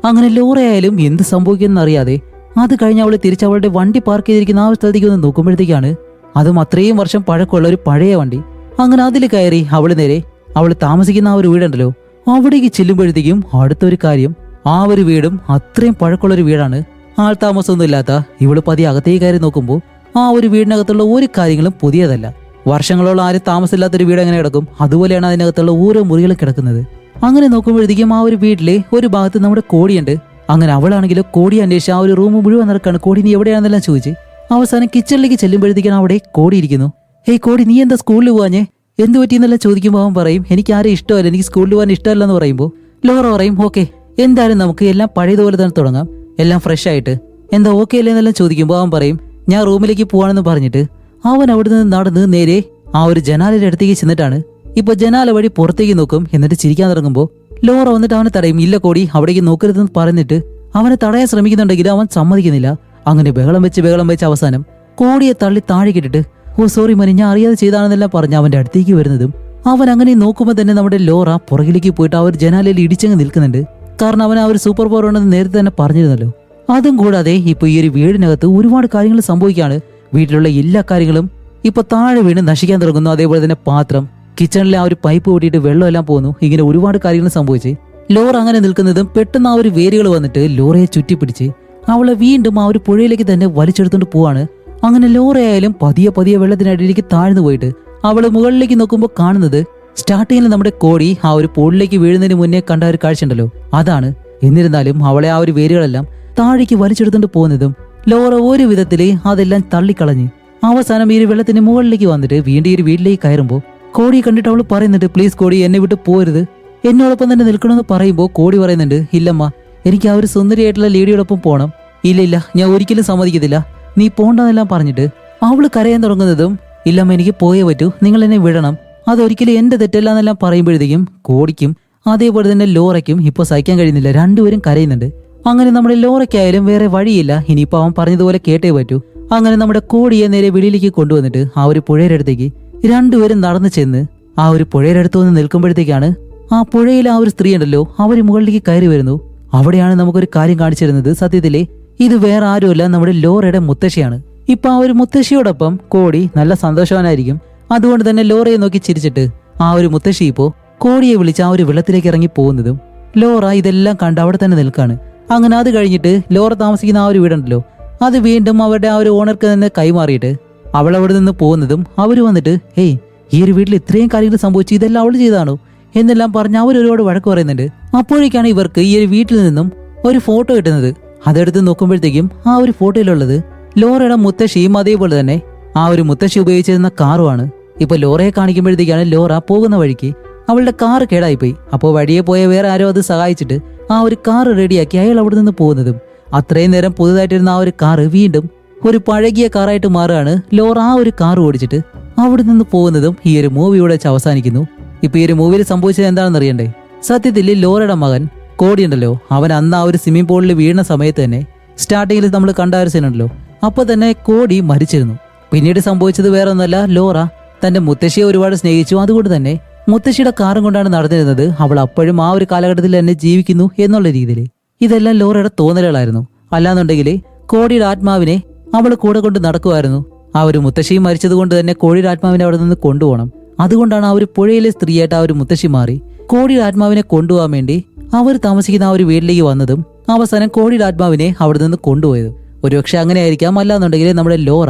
അങ്ങനെ ലോറയായാലും എന്ത് സംഭവിക്കുമെന്ന് അറിയാതെ അത് കഴിഞ്ഞ് അവള് തിരിച്ചവളുടെ വണ്ടി പാർക്ക് ചെയ്തിരിക്കുന്ന ആ ഒരു സ്ഥലത്തേക്ക് ഒന്ന് നോക്കുമ്പോഴത്തേക്കാണ് അതും അത്രയും വർഷം പഴക്കമുള്ള ഒരു പഴയ വണ്ടി. അങ്ങനെ അതിൽ കയറി അവള് നേരെ അവള് താമസിക്കുന്ന ആ ഒരു വീടുണ്ടല്ലോ അവിടേക്ക് ചെല്ലുമ്പോഴത്തേക്കും അടുത്തൊരു കാര്യം, ആ ഒരു വീടും അത്രയും പഴക്കമുള്ള ഒരു വീടാണ്. ആൾ താമസമൊന്നും ഇല്ലാത്ത. ഇവള് പതിയെ അകത്തേക്ക് കയറി നോക്കുമ്പോൾ ആ ഒരു വീടിനകത്തുള്ള ഒരു കാര്യങ്ങളും പുതിയതല്ല. വർഷങ്ങളോളം ആരും താമസമില്ലാത്തൊരു വീട് എങ്ങനെ കിടക്കും അതുപോലെയാണ് അതിനകത്തുള്ള ഓരോ മുറികളും കിടക്കുന്നത്. അങ്ങനെ നോക്കുമ്പോഴത്തേക്കും ആ ഒരു വീട്ടിലെ ഒരു ഭാഗത്ത് നമ്മുടെ കോടിയുണ്ട്. അങ്ങനെ അവളാണെങ്കിലും കോടി അന്വേഷിച്ച് ആ ഒരു റൂം മുഴുവൻ നടക്കാണ്. കോടി നീ എവിടെയാണെന്നെല്ലാം ചോദിച്ച് അവസാനം കിച്ചണിലേക്ക് ചെല്ലുമ്പോഴത്തേക്കാണ് അവിടെ കോടി ഇരിക്കുന്നു. ഹേയ് കോടി, നീ എന്താ സ്കൂളിൽ പോവാഞ്ഞേ, എന്ത് പറ്റിയെന്നെല്ലാം ചോദിക്കുമ്പോൾ അവൻ പറയും, എനിക്ക് ആരും ഇഷ്ടമല്ല, എനിക്ക് സ്കൂളിൽ പോകാൻ ഇഷ്ടമല്ല എന്ന് പറയുമ്പോൾ ലോറ പറയും, ഓക്കെ എന്തായാലും നമുക്ക് എല്ലാം പഴയതുപോലെ തന്നെ തുടങ്ങാം, എല്ലാം ഫ്രഷ് ആയിട്ട്, എന്താ ഓക്കെ അല്ലേ എന്നെല്ലാം ചോദിക്കുമ്പോൾ അവൻ പറയും, ഞാൻ റൂമിലേക്ക് പോവാണെന്ന് പറഞ്ഞിട്ട് അവൻ അവിടെ നിന്ന് നടന്ന് നേരെ ആ ഒരു ജനാലയുടെ അടുത്തേക്ക് ചെന്നിട്ടാണ് ഇപ്പൊ ജനാല വഴി പുറത്തേക്ക് നോക്കും. എന്നിട്ട് ചിരിക്കാൻ തുടങ്ങുമ്പോൾ ലോറ വന്നിട്ട് അവനെ തടയും. ഇല്ല കോടി, അവിടേക്ക് നോക്കരുതെന്ന് പറഞ്ഞിട്ട് അവനെ തടയാൻ ശ്രമിക്കുന്നുണ്ടെങ്കിലും അവൻ സമ്മതിക്കുന്നില്ല. അങ്ങനെ ബഹളം വെച്ച് അവസാനം കോടിയെ തള്ളി താഴെ കിട്ടിട്ട്, ഓ സോറി മനി, ഞാൻ അറിയാതെ ചെയ്താണെന്നെല്ലാം പറഞ്ഞ് അവന്റെ അടുത്തേക്ക് വരുന്നതും അവൻ അങ്ങനെ നോക്കുമ്പോൾ തന്നെ നമ്മുടെ ലോറ പുറകിലേക്ക് പോയിട്ട് ആ ഒരു ജനാലയിൽ ഇടിച്ചങ്ങ് നിൽക്കുന്നുണ്ട്. കാരണം അവൻ ആ ഒരു സൂപ്പർ പവർ ഉണ്ടെന്ന് നേരത്തെ തന്നെ പറഞ്ഞിരുന്നല്ലോ. അതും കൂടാതെ ഇപ്പൊ ഈ ഒരു വീടിനകത്ത് ഒരുപാട് കാര്യങ്ങൾ സംഭവിക്കുകയാണ്. വീട്ടിലുള്ള എല്ലാ കാര്യങ്ങളും ഇപ്പൊ താഴെ വീണ് നശിക്കാൻ തുടങ്ങുന്നു. അതേപോലെ തന്നെ പാത്രം, കിച്ചണിലെ ആ ഒരു പൈപ്പ് പൊട്ടിയിട്ട് വെള്ളമെല്ലാം പോകുന്നു. ഇങ്ങനെ ഒരുപാട് കാര്യങ്ങൾ സംഭവിച്ച് ലോറ അങ്ങനെ നിൽക്കുന്നതും പെട്ടെന്ന് ആ ഒരു വേരുകൾ വന്നിട്ട് ലോറയെ ചുറ്റിപ്പിടിച്ച് അവളെ വീണ്ടും ആ ഒരു പുഴയിലേക്ക് തന്നെ വലിച്ചെടുത്തോണ്ട് പോവാണ്. അങ്ങനെ ലോറയായാലും പതിയെ വെള്ളത്തിനടിയിലേക്ക് താഴ്ന്നു പോയിട്ട് അവള് മുകളിലേക്ക് നോക്കുമ്പോൾ കാണുന്നത് സ്റ്റാർട്ടിങ്ങിൽ നമ്മുടെ കോടി ആ ഒരു പൂളിലേക്ക് വീഴുന്നതിന് മുന്നേ കണ്ട ഒരു കാഴ്ച ഉണ്ടല്ലോ, അതാണ്. എന്നിരുന്നാലും അവളെ ആ ഒരു വേരുകളെല്ലാം താഴേക്ക് വലിച്ചെടുത്തോണ്ട് പോകുന്നതും ലോറ ഒരു വിധത്തില് അതെല്ലാം തള്ളിക്കളഞ്ഞ് അവസാനം ഈ ഒരു വെള്ളത്തിന് മുകളിലേക്ക് വന്നിട്ട് വീണ്ടും ഈ ഒരു വീട്ടിലേക്ക് കയറുമ്പോൾ കോടിയെ കണ്ടിട്ട് അവള് പറയുന്നുണ്ട്, പ്ലീസ് കോടി എന്നെ വിട്ട് പോരുത്, എന്നോടൊപ്പം തന്നെ നിൽക്കണമെന്ന് പറയുമ്പോൾ കോടി പറയുന്നുണ്ട്, ഇല്ലമ്മ എനിക്ക് ആ ഒരു സുന്ദരിയായിട്ടുള്ള ലേഡിയോടൊപ്പം പോകണം, ഇല്ല ഞാൻ ഒരിക്കലും സമ്മതിക്കത്തില്ല, നീ പോണ്ടെന്നെല്ലാം പറഞ്ഞിട്ട് അവള് കരയാൻ തുടങ്ങുന്നതും, ഇല്ലമ്മ എനിക്ക് പോയേ പറ്റൂ, നിങ്ങൾ എന്നെ വിടണം, അതൊരിക്കലും എന്റെ തെറ്റല്ല എന്നെല്ലാം പറയുമ്പോഴത്തേക്കും കോടിക്കും അതേപോലെ തന്നെ ലോറയ്ക്കും ഇപ്പൊ സഹിക്കാൻ കഴിയുന്നില്ല, രണ്ടുപേരും കരയുന്നുണ്ട്. അങ്ങനെ നമ്മുടെ ലോറയ്ക്കായാലും വേറെ വഴിയില്ല, ഇനിയിപ്പോ അവൻ പറഞ്ഞതുപോലെ കേട്ടേ പറ്റൂ. അങ്ങനെ നമ്മുടെ കോടിയെ നേരെ വെളിയിലേക്ക് കൊണ്ടുവന്നിട്ട് ആ ഒരു പുഴയുടെ അടുത്തേക്ക് രണ്ടുപേരും നടന്നു ചെന്ന് ആ ഒരു പുഴയുടെ അടുത്ത് വന്ന് നിൽക്കുമ്പോഴത്തേക്കാണ് ആ പുഴയിൽ ആ ഒരു സ്ത്രീ ഉണ്ടല്ലോ അവര് മുകളിലേക്ക് കയറി വരുന്നു. അവിടെയാണ് നമുക്കൊരു കാര്യം കാണിച്ചിരുന്നത്, സത്യത്തിലെ ഇത് വേറെ ആരുമല്ല, നമ്മുടെ ലോറയുടെ മുത്തശ്ശിയാണ്. ഇപ്പൊ ആ ഒരു മുത്തശ്ശിയോടൊപ്പം കോടി നല്ല സന്തോഷവാനായിരിക്കും. അതുകൊണ്ട് തന്നെ ലോറയെ നോക്കി ചിരിച്ചിട്ട് ആ ഒരു മുത്തശ്ശി ഇപ്പോ കോടിയെ വിളിച്ച് ആ ഒരു വെള്ളത്തിലേക്ക് ഇറങ്ങി പോകുന്നതും ലോറ ഇതെല്ലാം കണ്ട് അവിടെ തന്നെ നിൽക്കാണ്. അങ്ങനെ അത് കഴിഞ്ഞിട്ട് ലോറ താമസിക്കുന്ന ആ ഒരു വീടുണ്ടല്ലോ അത് വീണ്ടും അവരുടെ ആ ഒരു ഓണർക്ക് തന്നെ കൈമാറിയിട്ട് അവൾ അവിടെ നിന്ന് പോകുന്നതും അവര് വന്നിട്ട്, ഹേയ് ഈ ഒരു വീട്ടിൽ ഇത്രയും കാര്യങ്ങൾ സംഭവിച്ചു, ഇതെല്ലാം അവൾ ചെയ്താണോ എന്നെല്ലാം പറഞ്ഞ് അവർ ഒരുപാട് വഴക്ക് പറയുന്നുണ്ട്. അപ്പോഴേക്കാണ് ഇവർക്ക് ഈ ഒരു വീട്ടിൽ നിന്നും ഒരു ഫോട്ടോ കിട്ടുന്നത്. അതെടുത്ത് നോക്കുമ്പോഴത്തേക്കും ആ ഒരു ഫോട്ടോയിലുള്ളത് ലോറയുടെ മുത്തശ്ശിയും അതേപോലെ തന്നെ ആ ഒരു മുത്തശ്ശി ഉപയോഗിച്ചിരുന്ന കാറുമാണ്. ഇപ്പൊ ലോറയെ കാണിക്കുമ്പോഴത്തേക്കാണ് ലോറ പോകുന്ന വഴിക്ക് അവളുടെ കാറ് കേടായിപ്പോയി. അപ്പോൾ വഴിയെ പോയ വേറെ ആരോ അത് സഹായിച്ചിട്ട് ആ ഒരു കാറ് റെഡിയാക്കി അയാൾ അവിടെ നിന്ന് പോകുന്നതും അത്രയും നേരം പുതുതായിട്ടിരുന്ന ആ ഒരു കാറ് വീണ്ടും ഒരു പഴകിയ കാറായിട്ട് മാറുകയാണ്. ലോറ ആ ഒരു കാറ് ഓടിച്ചിട്ട് അവിടെ നിന്ന് പോകുന്നതും ഈ ഒരു മൂവിയോടെ വെച്ച് അവസാനിക്കുന്നു. ഇപ്പൊ ഈ ഒരു മൂവിയിൽ സംഭവിച്ചത് എന്താണെന്ന് അറിയണ്ടേ? സത്യത്തിൽ ലോറയുടെ മകൻ കോടി ഉണ്ടല്ലോ, അവൻ അന്ന് ആ ഒരു സ്വിമ്മിംഗ് പൂളിൽ വീഴുന്ന സമയത്ത് തന്നെ സ്റ്റാർട്ടിങ്ങിൽ നമ്മൾ കണ്ട ഒരു സീൻ ഉണ്ടല്ലോ, അപ്പൊ തന്നെ കോടി മരിച്ചിരുന്നു. പിന്നീട് സംഭവിച്ചത് വേറെ ഒന്നല്ല, ലോറ തന്റെ മുത്തശ്ശിയെ ഒരുപാട് സ്നേഹിച്ചു, അതുകൊണ്ട് തന്നെ മുത്തശ്ശിയുടെ കാറും കൊണ്ടാണ് നടന്നിരുന്നത്. അവൾ അപ്പോഴും ആ ഒരു കാലഘട്ടത്തിൽ തന്നെ ജീവിക്കുന്നു എന്നുള്ള രീതിയിൽ. ഇതെല്ലാം ലോറയുടെ തോന്നലുകളായിരുന്നു. അല്ലാന്നുണ്ടെങ്കിൽ കോടിയുടെ ആത്മാവിനെ അവൾ കൂടെ കൊണ്ട് നടക്കുമായിരുന്നു. ആ ഒരു മുത്തശ്ശി മരിച്ചത് കൊണ്ട് തന്നെ കോടിയുടെ ആത്മാവിനെ അവിടെ നിന്ന് കൊണ്ടുപോകണം. അതുകൊണ്ടാണ് ആ ഒരു പുഴയിലെ സ്ത്രീയായിട്ട് ആ ഒരു മുത്തശ്ശി മാറി കോടിയുടെ ആത്മാവിനെ കൊണ്ടുപോകാൻ വേണ്ടി അവർ താമസിക്കുന്ന ആ ഒരു വീട്ടിലേക്ക് വന്നതും അവസാനം കോടിയുടെ ആത്മാവിനെ അവിടെ നിന്ന് കൊണ്ടുപോയതും. ഒരുപക്ഷെ അങ്ങനെ ആയിരിക്കാം, അല്ലാന്നുണ്ടെങ്കിൽ നമ്മുടെ ലോറ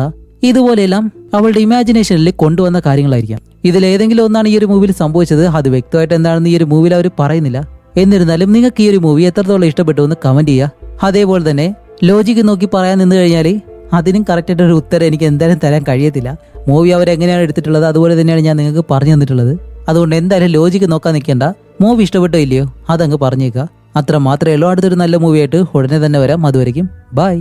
ഇതുപോലെയെല്ലാം അവളുടെ ഇമാജിനേഷനിൽ കൊണ്ടുവന്ന കാര്യങ്ങളായിരിക്കാം. ഇതിലേതെങ്കിലും ഒന്നാണ് ഈ ഒരു മൂവിയിൽ സംഭവിച്ചത്. അത് വ്യക്തമായിട്ട് എന്താണെന്ന് ഈ ഒരു മൂവിയിൽ അവർ പറയുന്നില്ല. എന്നിരുന്നാലും നിങ്ങൾക്ക് ഈ ഒരു മൂവി എത്രത്തോളം ഇഷ്ടപ്പെട്ടു എന്ന് കമന്റ് ചെയ്യുക. അതേപോലെ തന്നെ ലോജിക്ക് നോക്കി പറയാൻ നിന്ന് കഴിഞ്ഞാൽ അതിനും കറക്റ്റായിട്ട് ഒരു ഉത്തരം എനിക്ക് എന്തായാലും തരാൻ കഴിയത്തില്ല. മൂവി അവരെങ്ങനെയാണ് എടുത്തിട്ടുള്ളത് അതുപോലെ തന്നെയാണ് ഞാൻ നിങ്ങൾക്ക് പറഞ്ഞു തന്നിട്ടുള്ളത്. അതുകൊണ്ട് എന്തായാലും ലോജിക്ക് നോക്കാൻ നിൽക്കേണ്ട. മൂവി ഇഷ്ടപ്പെട്ടോ ഇല്ലയോ അതങ്ങ് പറഞ്ഞേക്കുക. അത്ര മാത്രമേ ഉള്ളൂ. അടുത്തൊരു നല്ല മൂവിയായിട്ട് ഉടനെ തന്നെ വരാം. അതുവരെയും ബൈ.